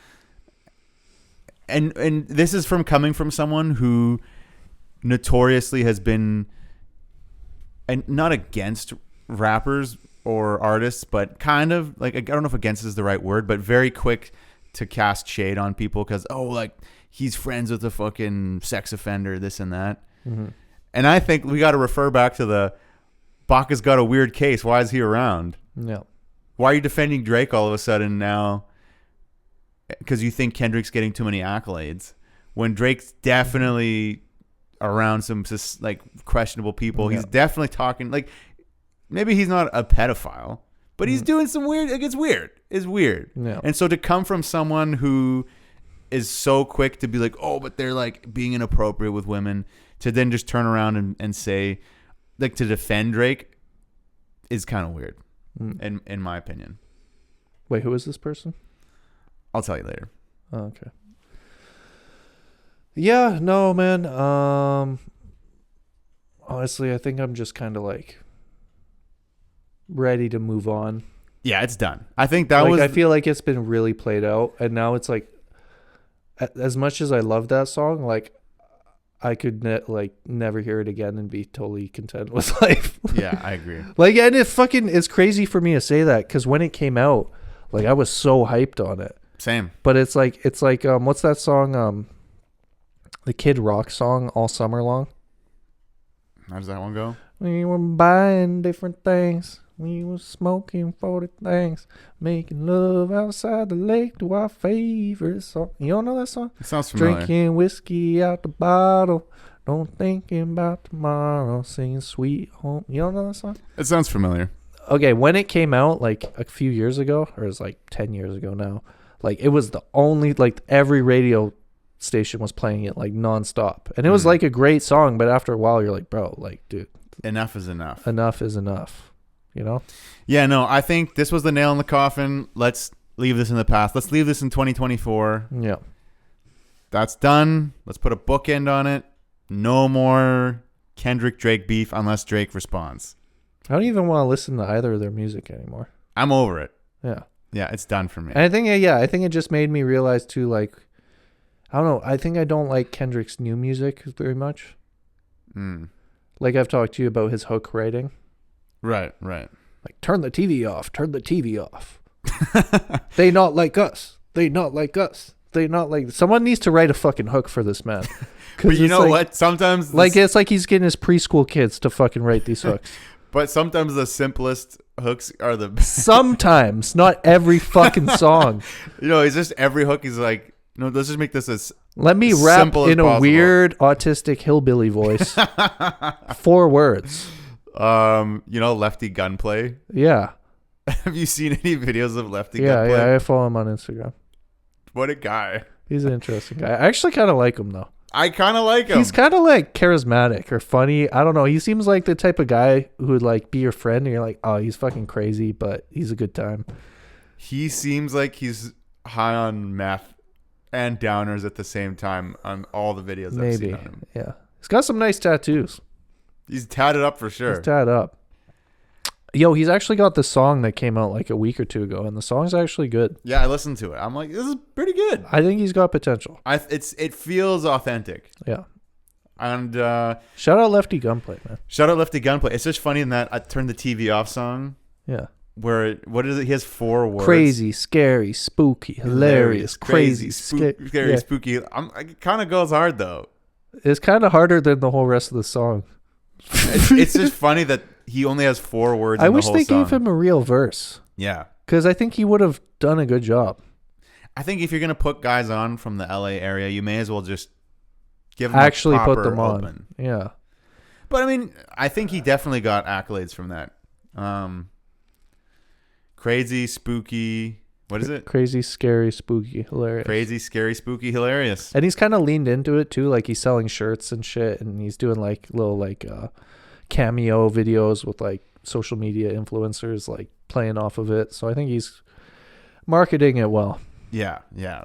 And this is coming from someone who notoriously has been, and not against rappers or artists, but kind of like, I don't know if against is the right word, but very quick to cast shade on people because, like he's friends with a fucking sex offender, this and that. Mm-hmm. And I think we got to refer back to the Baca's got a weird case. Why is he around? Yeah. Why are you defending Drake all of a sudden now? Because you think Kendrick's getting too many accolades when Drake's definitely around some like questionable people. He's definitely talking like maybe he's not a pedophile, but he's doing some weird. Like it's weird. It's weird. Yeah. And so to come from someone who is so quick to be like, oh, but they're like being inappropriate with women, to then just turn around and say, like, to defend Drake is kind of weird, in my opinion. Wait, who is this person? I'll tell you later. Oh, okay. Yeah, no, man. Honestly, I think I'm just kind of like ready to move on. Yeah, it's done. I think that was... I feel like it's been really played out, and now it's like, as much as I love that song, like, I could never hear it again and be totally content with life. Yeah, I agree. Like, and it's crazy for me to say that because when it came out, like I was so hyped on it. Same. But it's like what's that song? The Kid Rock song, All Summer Long. How does that one go? We were buying different things. We were smoking 40 things, making love outside the lake to our favorite song. You don't know that song? It sounds familiar. Drinking whiskey out the bottle, don't thinking about tomorrow, singing Sweet Home. You don't know that song? It sounds familiar. Okay, when it came out like a few years ago, or it's like 10 years ago now, like it was the only, like every radio station was playing it like nonstop. And it was like a great song, but after a while you're like, bro, like, dude. Enough is enough. Enough is enough. You know? Yeah, no, I think this was the nail in the coffin. Let's leave this in the past. Let's leave this in 2024. Yeah. That's done. Let's put a bookend on it. No more Kendrick Drake beef unless Drake responds. I don't even want to listen to either of their music anymore. I'm over it. Yeah. Yeah, it's done for me. And I think it just made me realize too, like, I don't know. I think I don't like Kendrick's new music very much. Like I've talked to you about his hook writing. Right. Like, turn the TV off. Turn the TV off. They not like us. They not like us. They not like... Someone needs to write a fucking hook for this man. But you know what? Sometimes... Like, it's like he's getting his preschool kids to fucking write these hooks. But sometimes the simplest hooks are the best. Sometimes. Not every fucking song. You know, it's just every hook is like, no, let's just make this as Let me rap in a weird autistic hillbilly voice. 4 words. You know, Lefty Gunplay. Yeah. Have you seen any videos of Lefty Gunplay? Yeah, I follow him on Instagram. What a guy. He's an interesting guy. I actually kind of like him though. I kind of like him. He's kind of like charismatic or funny. I don't know. He seems like the type of guy who would like be your friend and you're like, oh, he's fucking crazy, but he's a good time. He seems like he's high on meth and downers at the same time on all the videos I've seen on him. Yeah. He's got some nice tattoos. He's tatted up for sure. He's tatted up. Yo, he's actually got this song that came out like a week or two ago, and the song's actually good. Yeah, I listened to it. I'm like, this is pretty good. I think he's got potential. It feels authentic. Yeah. And shout out Lefty Gunplay, man. shout out Lefty Gunplay. It's just funny in that I turned the TV off song. Yeah. Where what is it? He has 4 words. Crazy, scary, spooky, hilarious, crazy, scary, yeah. spooky. It kind of goes hard though. It's kind of harder than the whole rest of the song. It's just funny that he only has 4 words. I in wish the whole they song. gave him a real verse. Yeah, because I think he would have done a good job. I think if you're gonna put guys on from the LA area, you may as well just give them Actually a proper put them on. open. Yeah, but I mean, I think he definitely got accolades from that. Crazy, spooky. What is it? Crazy, scary, spooky, hilarious. Crazy, scary, spooky, hilarious. And he's kind of leaned into it too. Like he's selling shirts and shit, and he's doing like little like cameo videos with like social media influencers like playing off of it. So I think he's marketing it well. Yeah.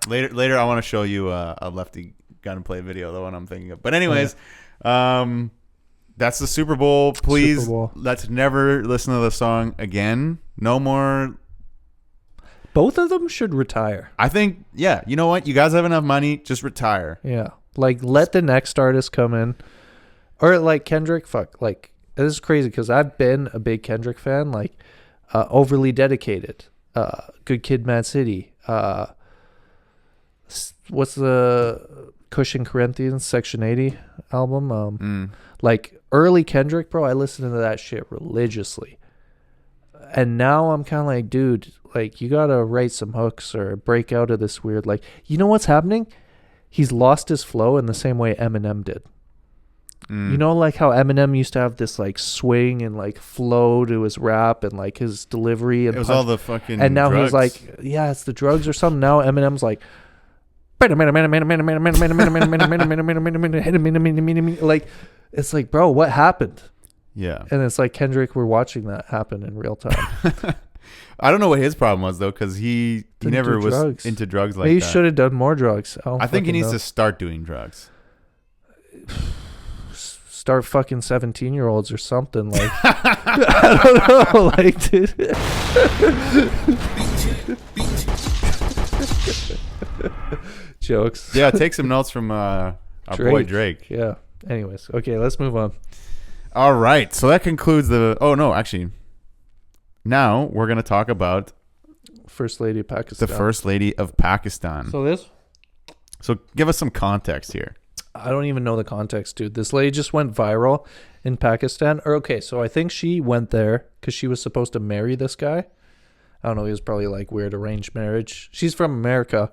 Later, I want to show you a Lefty Gunplay video, the one I'm thinking of. But anyways, that's the Super Bowl. Please, Super Bowl. Let's never listen to the song again. No more. Both of them should retire. I think, yeah. You know what? You guys have enough money. Just retire. Yeah. Like, let the next artist come in. Or, like, Kendrick, fuck. Like, this is crazy because I've been a big Kendrick fan. Like, Overly Dedicated. Good Kid, Mad City. What's the Cushing Corinthians Section 80 album? Like, early Kendrick, bro, I listened to that shit religiously. And now I'm kind of like, dude, like, you got to write some hooks or break out of this weird, like, you know what's happening? He's lost his flow in the same way Eminem did. You know, like how Eminem used to have this, like, swing and, like, flow to his rap and, like, his delivery. And it was all the fucking and now drugs. he's like, yeah, it's the drugs or something. Now Eminem's like, like, it's like, bro, what happened? Yeah. And it's like Kendrick, we're watching that happen in real time. I don't know what his problem was though, because he never was drugs. into drugs like Maybe that. he should have done more drugs. I think he needs to start doing drugs. Start fucking 17-year-olds or something. Like, I don't know. Like, dude. Jokes. Yeah, take some notes from our boy Drake. Yeah. Anyways, okay, let's move on. All right, so that concludes the. Oh no, actually, now we're gonna talk about First Lady of Pakistan. the First Lady of Pakistan. So give us some context here. I don't even know the context, dude. This lady just went viral in Pakistan. Or okay, so I think she went there because she was supposed to marry this guy. I don't know. He was probably like weird arranged marriage. She's from America.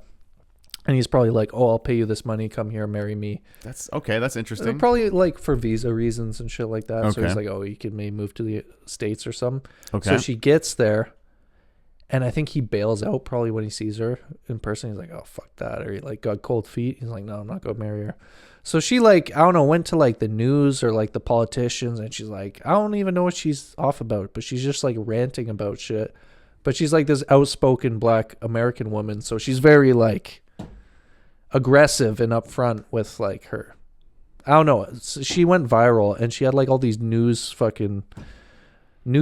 And he's probably like, oh, I'll pay you this money. Come here, marry me. That's okay. That's interesting. Probably like for visa reasons and shit like that. So Okay. he's like, oh, you can maybe move to the States or something. Okay. So she gets there. And I think he bails out probably when he sees her in person. He's like, oh, fuck that. Or he like got cold feet. He's like, no, I'm not going to marry her. So she like, I don't know, went to like the news or like the politicians. And she's like, I don't even know what she's off about. But she's just like ranting about shit. But she's like this outspoken black American woman. So she's very like aggressive and upfront with like her. I don't know. So she went viral and she had like all these news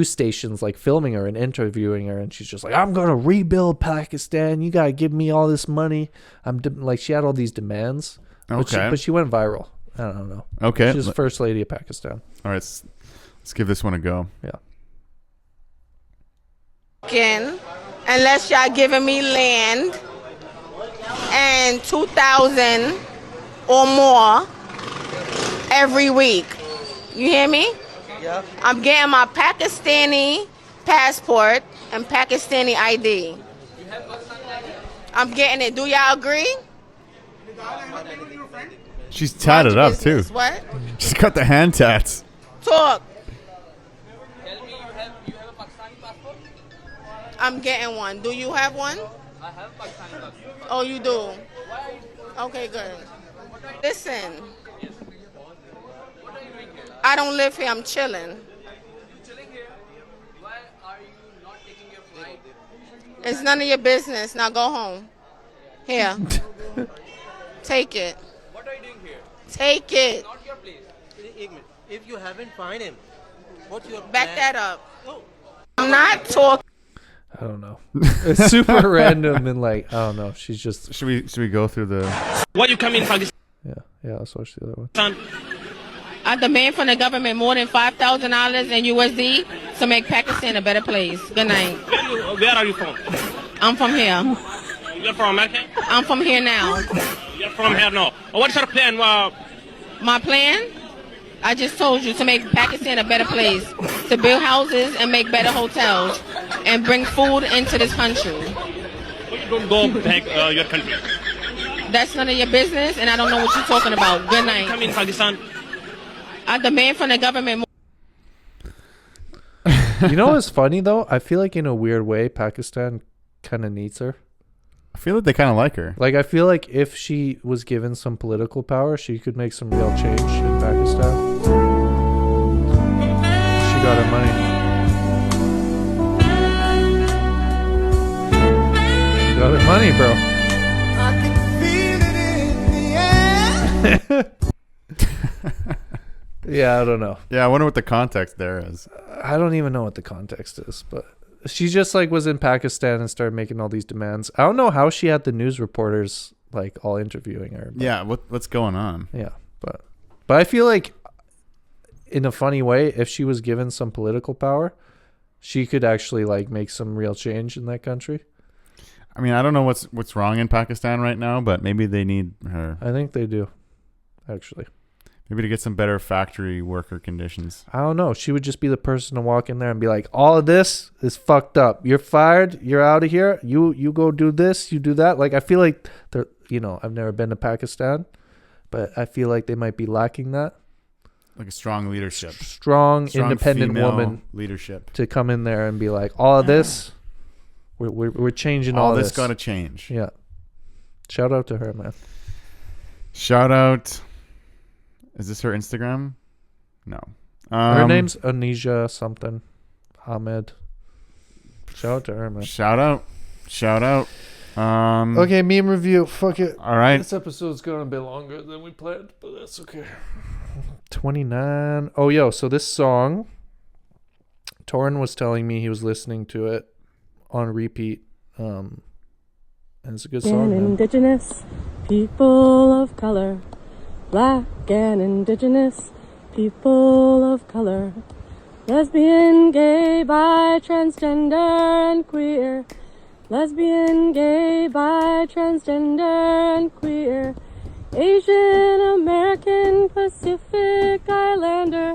stations like filming her and interviewing her, and she's just like, I'm gonna rebuild Pakistan, you gotta give me all this money. Like she had all these demands. Okay. But she went viral. I don't know. Okay. She's First Lady of Pakistan. All right, let's give this one a go. Yeah. Unless y'all giving me land and 2,000 or more every week. You hear me? Yeah. I'm getting my Pakistani passport and Pakistani ID. I'm getting it. Do y'all agree? She's tatted up too. Business. What? She's got the hand tats. Talk. I'm getting one. Do you have one? Oh, you do? Okay, good. Listen, I don't live here. I'm chilling. It's none of your business. Now go home. Here. Take it. What are you doing here? Take it. Not your place. If you haven't find him, what's your Back plan? that up. No. I'm not talking. I don't know. It's super random and like I don't know. She's just Should we go through the? Why you come in Pakistan? yeah. Let's watch the other one. I demand from the government more than $5,000 in USD to make Pakistan a better place. Good night. Where are you from? I'm from here. You're from America? I'm from here now. You're from here now. What's your plan? My plan? I just told you to make Pakistan a better place, to build houses and make better hotels, and bring food into this country. Why you don't go back your country? That's none of your business, and I don't know what you're talking about. Good night. Come in Pakistan. I demand from the government more. You know what's funny though? I feel like in a weird way, Pakistan kind of needs her. I feel like they kind of like her. Like I feel like if she was given some political power, she could make some real change in Pakistan. She got her money. She got her money, bro. Yeah, I don't know. Yeah, I wonder what the context there is. I don't even know what the context is, but she just like was in Pakistan and started making all these demands. I don't know how she had the news reporters like all interviewing her. But Yeah, what's going on? yeah, but I feel like in a funny way, if she was given some political power, she could actually like make some real change in that country. I mean, I don't know what's wrong in Pakistan right now, but maybe they need her. I think they do, actually. Maybe to get some better factory worker conditions. I don't know. She would just be the person to walk in there and be like, all of this is fucked up. You're fired. You're out of here. You go do this. You do that. Like, I feel like they're, I've never been to Pakistan, but I feel like they might be lacking that. Like a strong leadership. Strong independent female woman leadership. to come in there and be like, all of this, we're changing all this this. got to change. Yeah. Shout out to her, man. Shout out. Is this her Instagram? No. Her name's Anisha something. Ahmed. Shout out to her, man. Shout out. Okay, meme review. Fuck it. All right. This episode's going a bit longer than we planned, but that's okay. 29. Oh, yo, so this song, Thorun was telling me he was listening to it on repeat. And it's a good song, man. Indigenous people of color, black and indigenous people of color, lesbian, gay, bi, transgender, and queer. Lesbian, gay, bi, transgender, and queer. Asian American Pacific Islander.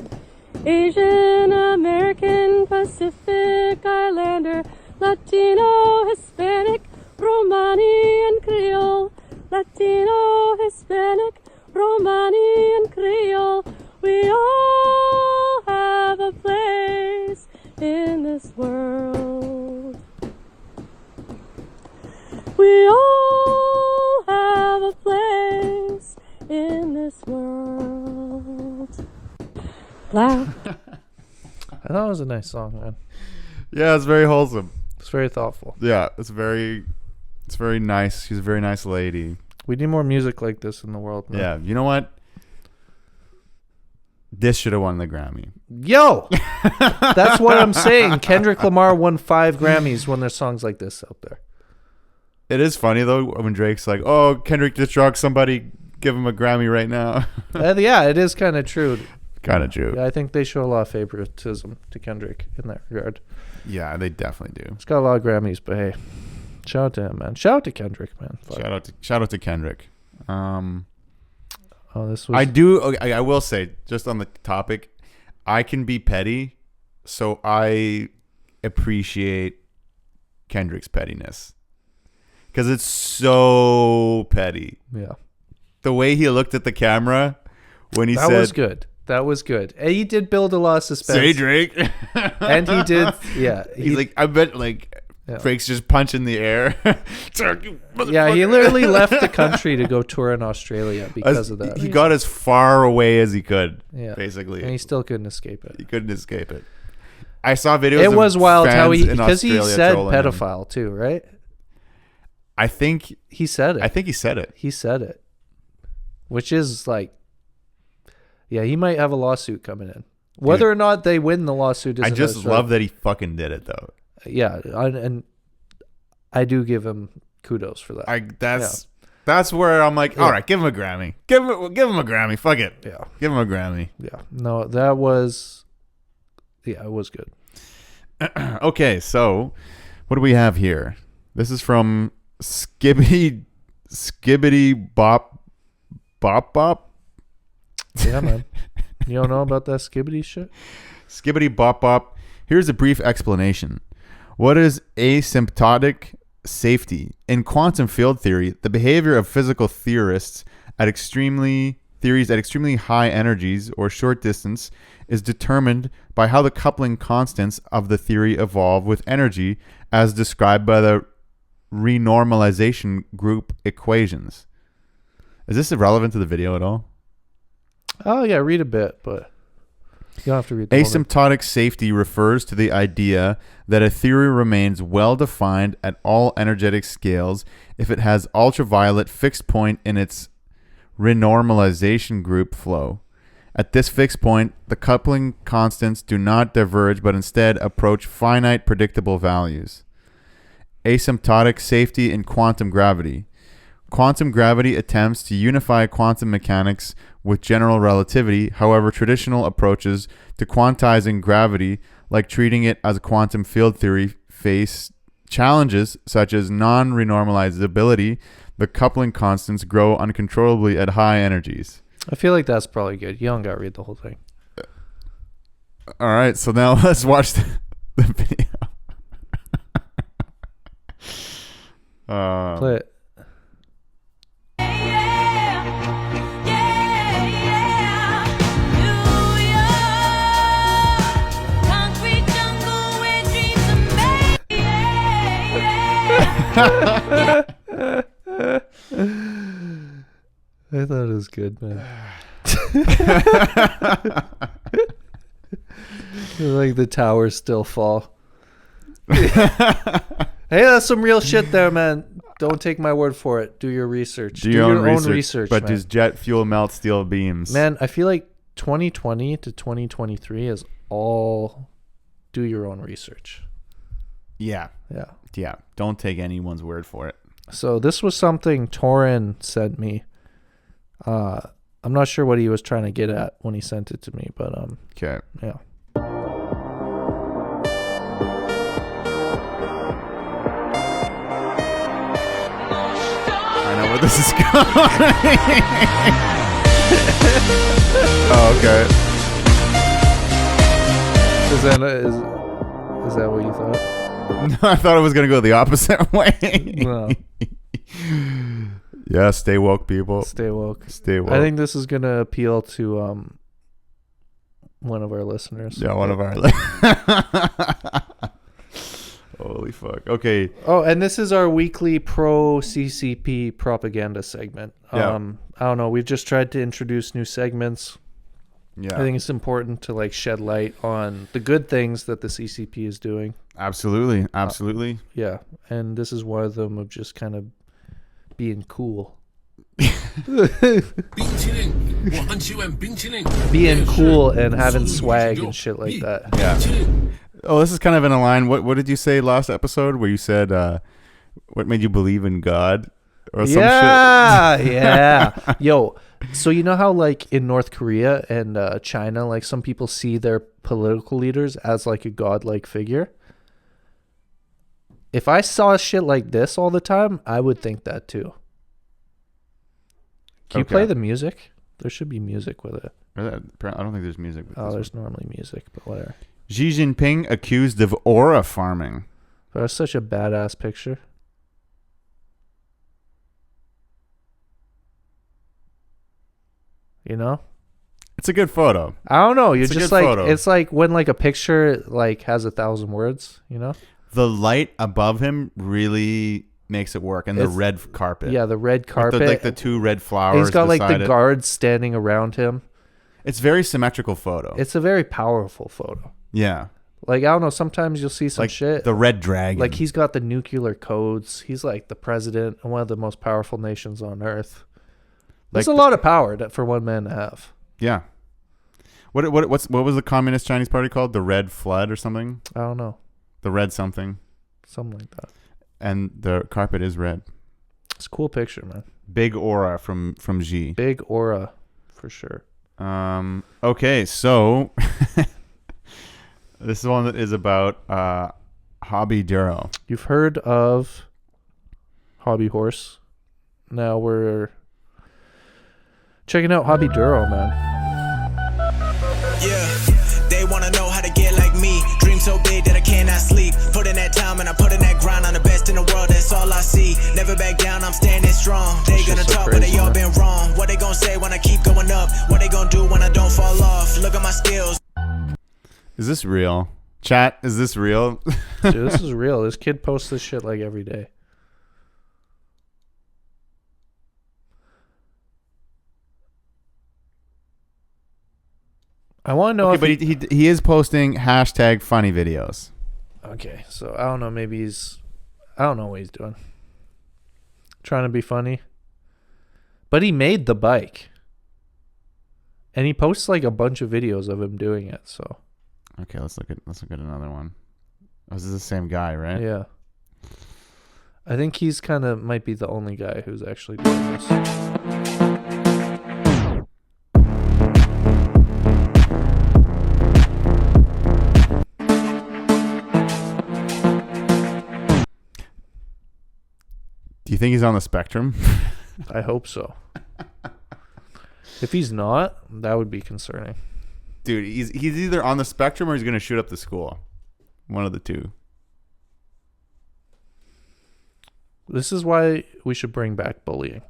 Asian American Pacific Islander. Latino, Hispanic, Romani, and Creole. Latino, Hispanic, Romani, and Creole. We all have a place in this world. We all have a place in this world. Black. I thought it was a nice song, man. Yeah, it's very wholesome. It's very thoughtful. Yeah, it's very nice. She's a very nice lady. We need more music like this in the world, man. Yeah, you know what? This should have won the Grammy. Yo! That's what I'm saying. Kendrick Lamar won 5 Grammys when there's songs like this out there. It is funny, though, when Drake's like, oh, Kendrick just drugged somebody, give him a Grammy right now. Yeah, it is kind of true. Kind of true. Yeah, I think they show a lot of favoritism to Kendrick in that regard. Yeah, they definitely do. He's got a lot of Grammys, but hey, shout out to him, man. Shout out to Kendrick, man. Fuck. Shout out to Kendrick. This was. I will say, just on the topic, I can be petty, so I appreciate Kendrick's pettiness. Because it's so petty. Yeah. The way he looked at the camera when he said... That was good. That was good. And he did build a lot of suspense. Say Drake. And he did, yeah. He's like, I bet, like... Yeah. Drake's just punching the air. Yeah, he literally left the country to go tour in Australia because of that. He got as far away as he could, Yeah. basically. And he still couldn't escape it. He couldn't escape it. I saw videos It of was wild how fans he, in because he Australia said trolling him. pedophile too, right? I think He said it. I think he said it. He said it. Which is like, yeah, he might have a lawsuit coming in. Whether or not they win the lawsuit is I another just story. love that he fucking did it, though. Yeah, and I do give him kudos for that. That's where I'm like, all right, give him a Grammy. Give him a Grammy. Fuck it. Yeah. Give him a Grammy. Yeah. No, that was, yeah, it was good. Okay, so what do we have here? This is from Skibbity Bop. Yeah, man. You don't know about that skibbity shit? Skibbity Bop Bop. Here's a brief explanation. What is asymptotic safety? In quantum field theory, the behavior of physical theorists at extremely high energies or short distance is determined by how the coupling constants of the theory evolve with energy as described by the renormalization group equations. Is this irrelevant to the video at all? Oh, yeah, read a bit, but you don't have to read the whole thing. Asymptotic safety refers to the idea that a theory remains well defined at all energetic scales if it has ultraviolet fixed point in its renormalization group flow. At this fixed point, the coupling constants do not diverge but instead approach finite predictable values. Asymptotic safety in quantum gravity. Quantum gravity attempts to unify quantum mechanics with general relativity. However, traditional approaches to quantizing gravity, like treating it as a quantum field theory, face challenges such as non-renormalizability. The coupling constants grow uncontrollably at high energies. I feel like that's probably good. You don't got to read the whole thing. All right, so now let's watch the video. Play it. I thought it was good, man. Like the towers still fall. Hey, that's some real shit there, man. Don't take my word for it. Do your research. Do your own research. But man. does jet fuel melt steel beams? Man, I feel like 2020 to 2023 is all do your own research. Yeah. Yeah. Yeah. Don't take anyone's word for it. So this was something Thorun sent me. I'm not sure what he was trying to get at when he sent it to me, but okay. Yeah. I know where this is going. Oh, okay. Is that what you thought? No, I thought it was gonna go the opposite way. No. Yeah, stay woke, people. Stay woke. Stay woke. I think this is gonna appeal to one of our listeners. Yeah, one of our. Holy fuck. Okay. Oh, and this is our weekly pro CCP propaganda segment. Yeah. I don't know. We've just tried to introduce new segments. Yeah. I think it's important to like shed light on the good things that the CCP is doing. Absolutely. Absolutely. Yeah. And this is one of them of just kind of being cool. Being cool and having swag and shit like that. Yeah. Oh, this is kind of in a line. What did you say last episode where you said what made you believe in God or some shit? Yeah. Yo, so you know how like in North Korea and China, like some people see their political leaders as like a godlike figure? If I saw shit like this all the time, I would think that too. Can you play the music? There should be music with it. I don't think there's music with this there's one. normally music, but whatever. Xi Jinping accused of aura farming. But that's such a badass picture. You know? It's a good photo. I don't know. You're It's a just good like photo. it's like when like a picture like has 1,000 words, you know? The light above him really makes it work, and the red carpet. Yeah, the red carpet. Like the two red flowers. He's got like the beside it. guards standing around him. It's very symmetrical photo. It's a very powerful photo. Yeah. Like, I don't know, sometimes you'll see some like shit. the red dragon. Like, he's got the nuclear codes. He's like the president of one of the most powerful nations on earth. There's a lot of power for one man to have. Yeah. What was the Communist Chinese Party called? The Red Flood or something? I don't know. The Red something. Something like that. And the carpet is red. It's a cool picture, man. Big aura from Xi. Big aura, for sure. Okay, so this one is about Hobby Duro. You've heard of Hobby Horse. Now we're checking out Hobby Duro, man. Yeah, they wanna know how to get like me. Dream so big that I cannot sleep. Put in that time and I put in that grind. I'm the best in the world, that's all I see. Never back down, I'm standing strong. They gonna talk, but they all been wrong. What they gonna say when I keep going up? What they gonna do when I don't fall off? Look at my skills. Is this real? Chat, is this real? Dude, this is real. This kid posts this shit like every day. I want to know if but he is posting hashtag funny videos. Okay, so I don't know. Maybe I don't know what he's doing. Trying to be funny. But he made the bike. And he posts like a bunch of videos of him doing it, so. Okay, let's look at another one. Oh, this is the same guy, right? Yeah. I think he's might be the only guy who's actually doing this. Do you think he's on the spectrum? I hope so. If he's not, that would be concerning. Dude, he's either on the spectrum or he's going to shoot up the school. One of the two. This is why we should bring back bullying.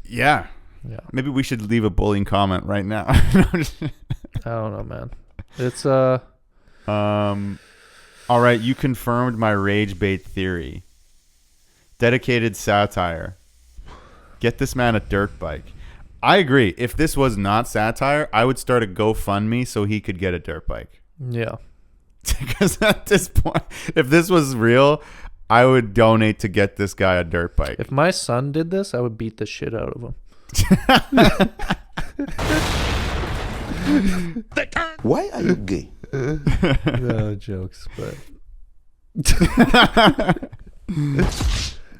Yeah. Yeah. Maybe we should leave a bullying comment right now. I don't know, man. It's all right, you confirmed my rage bait theory. Dedicated satire. Get this man a dirt bike. I agree. If this was not satire, I would start a GoFundMe so he could get a dirt bike. Yeah. Because at this point, if this was real, I would donate to get this guy a dirt bike. If my son did this, I would beat the shit out of him. Why are you gay? No jokes, but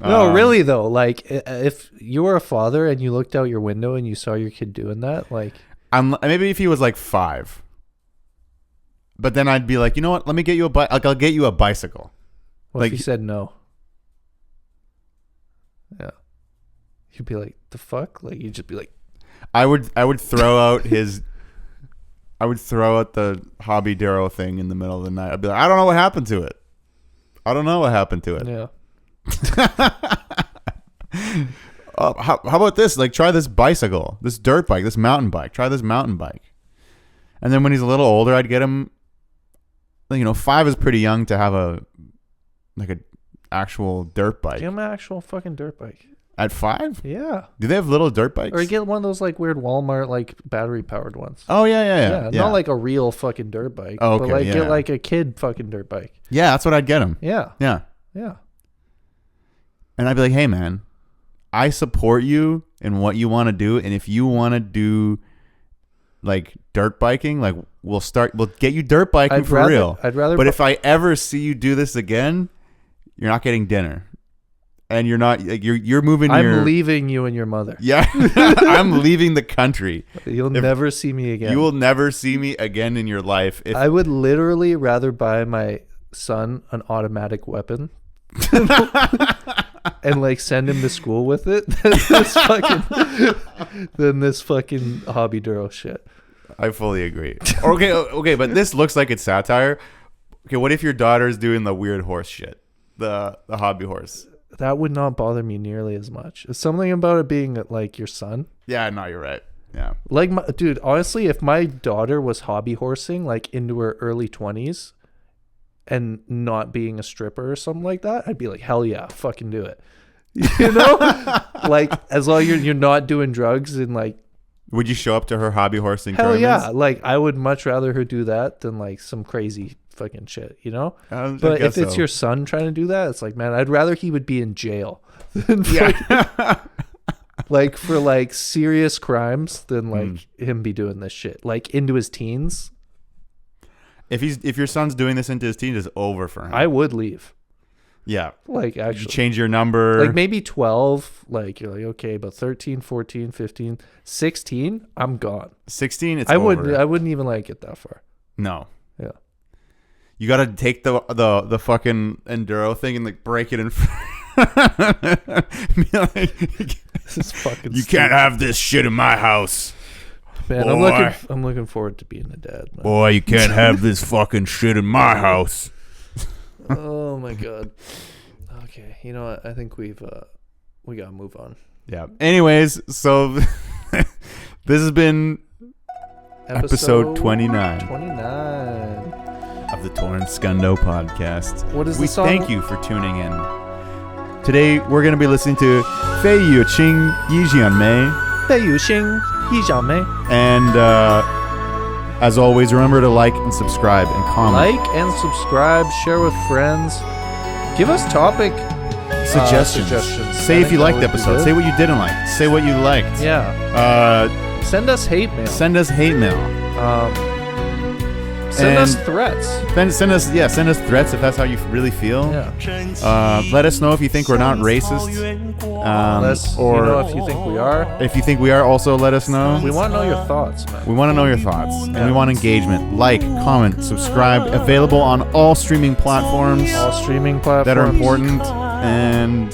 no, really though. Like, if you were a father and you looked out your window and you saw your kid doing that, like, maybe if he was like 5, but then I'd be like, you know what? Let me get you a bike. Like, I'll get you a bicycle. What like if he said no? Yeah, you'd be like, the fuck? Like, you'd just be like, I would throw out his. I would throw out the Hobby Duro thing in the middle of the night. I'd be like, I don't know what happened to it. I don't know what happened to it. yeah. How about this? Like, try this bicycle, this dirt bike, this mountain bike. Try this mountain bike. And then when he's a little older, I'd get him. 5 is pretty young to have a actual dirt bike. Get him an actual fucking dirt bike. At 5? Yeah. Do they have little dirt bikes? Or get one of those like weird Walmart like battery powered ones. Oh yeah. Not like a real fucking dirt bike. Oh, okay, but like yeah. get like a kid fucking dirt bike. Yeah, that's what I'd get him. Yeah. Yeah. Yeah. And I'd be like, hey man, I support you in what you want to do, and if you want to do like dirt biking, like we'll get you dirt biking for real. I'd rather. But if I ever see you do this again, you're not getting dinner, and you're not like you're moving. I'm leaving you and your mother. Yeah, I'm leaving the country. You'll never see me again. You will never see me again in your life. I would literally rather buy my son an automatic weapon. And like send him to school with it than this fucking Hobby Duro shit. I fully agree. Okay, but this looks like it's satire. Okay, what if your daughter's doing the weird horse shit, the hobby horse? That would not bother me nearly as much. It's something about it being like your son. Yeah, no, you're right. Yeah, like dude, honestly, if my daughter was hobby horsing like into her early 20s, and not being a stripper or something like that, I'd be like, hell yeah, fucking do it. You know, like as long as you're not doing drugs and like. Would you show up to her hobby horsing? Hell tournaments? yeah! Like I would much rather her do that than like some crazy fucking shit, you know. I But if guess it's so. your son trying to do that, it's like, man, I'd rather he would be in jail than like for like serious crimes than like him be doing this shit like into his teens. If your son's doing this into his teens, it's over for him. I would leave. Yeah. Like You actually change your number. like maybe 12, like you're like, okay, but 13, 14, 15, 16, I'm gone. 16, it's I over. wouldn't even like get that far. No. Yeah. You got to take the fucking enduro thing and like break it in front. This is fucking You stupid. can't have this shit in my house. Man, Boy. I'm looking forward to being a dad, man. Boy, you can't have this fucking shit in my house. Oh my god. Okay, you know what? I think we gotta move on. Yeah. Anyways, so this has been episode 29 29 of the Thorun Skundo podcast. What is we the song? thank you for tuning in. Today we're gonna be listening to Fei Yu Qing Yi Jian Mei. 被雨星一小妹 And as always, remember to like and subscribe and comment. Like and subscribe, share with friends. Give us topic Suggestions. Say if you liked the episode. Say what you didn't like. Say what you liked. Yeah. Send us hate mail. Send us hate mail. Send us And threats. Send us threats if that's how you really feel. Yeah. Let us know if you think we're not racist. Or you know if you think we are. if you think we are, also let us know. We want to know your thoughts, man. We want to know your thoughts, and we want engagement. Like, comment, subscribe. Available on all streaming platforms. All streaming platforms that are important. And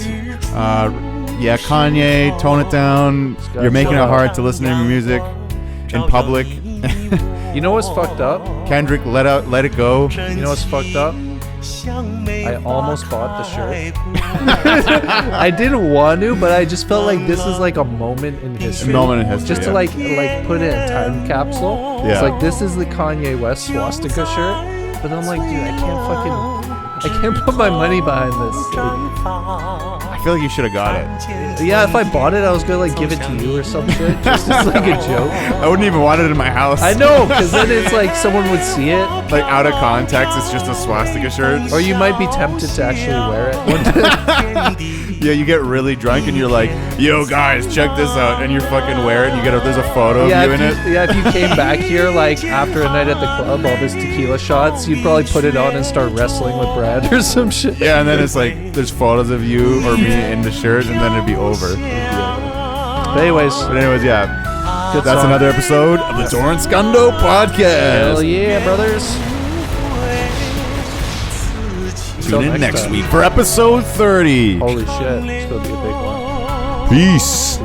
yeah, Kanye, tone it down. You're making it hard to listen to your music in public. You know what's fucked up? Kendrick, let it go. You know what's fucked up? I almost bought the shirt. I didn't want to, but I just felt like this is like a moment in history. Just to like put it in a time capsule. Yeah. It's like this is the Kanye West swastika shirt. But I'm like, dude, I can't put my money behind this. I feel like you should have got it. Yeah, if I bought it, I was gonna like give it to you or some shit. Just as like a joke. I wouldn't even want it in my house. I know, because then it's like someone would see it. Like out of context, it's just a swastika shirt. Or you might be tempted to actually wear it. Yeah, you get really drunk and you're like, yo guys, check this out. And you fucking wear it and there's a photo of you in it. Yeah, if you came back here like after a night at the club, all this tequila shots, you'd probably put it on and start wrestling with Brad or some shit. Yeah, and then it's like, there's photos of you or me in the shirt and then it'd be over. But anyways, yeah. Good That's song. another episode of the Thorun Skundo podcast. Hell yeah, brothers. Tune in next week for episode 30. Holy shit, it's gonna be a big one. Peace.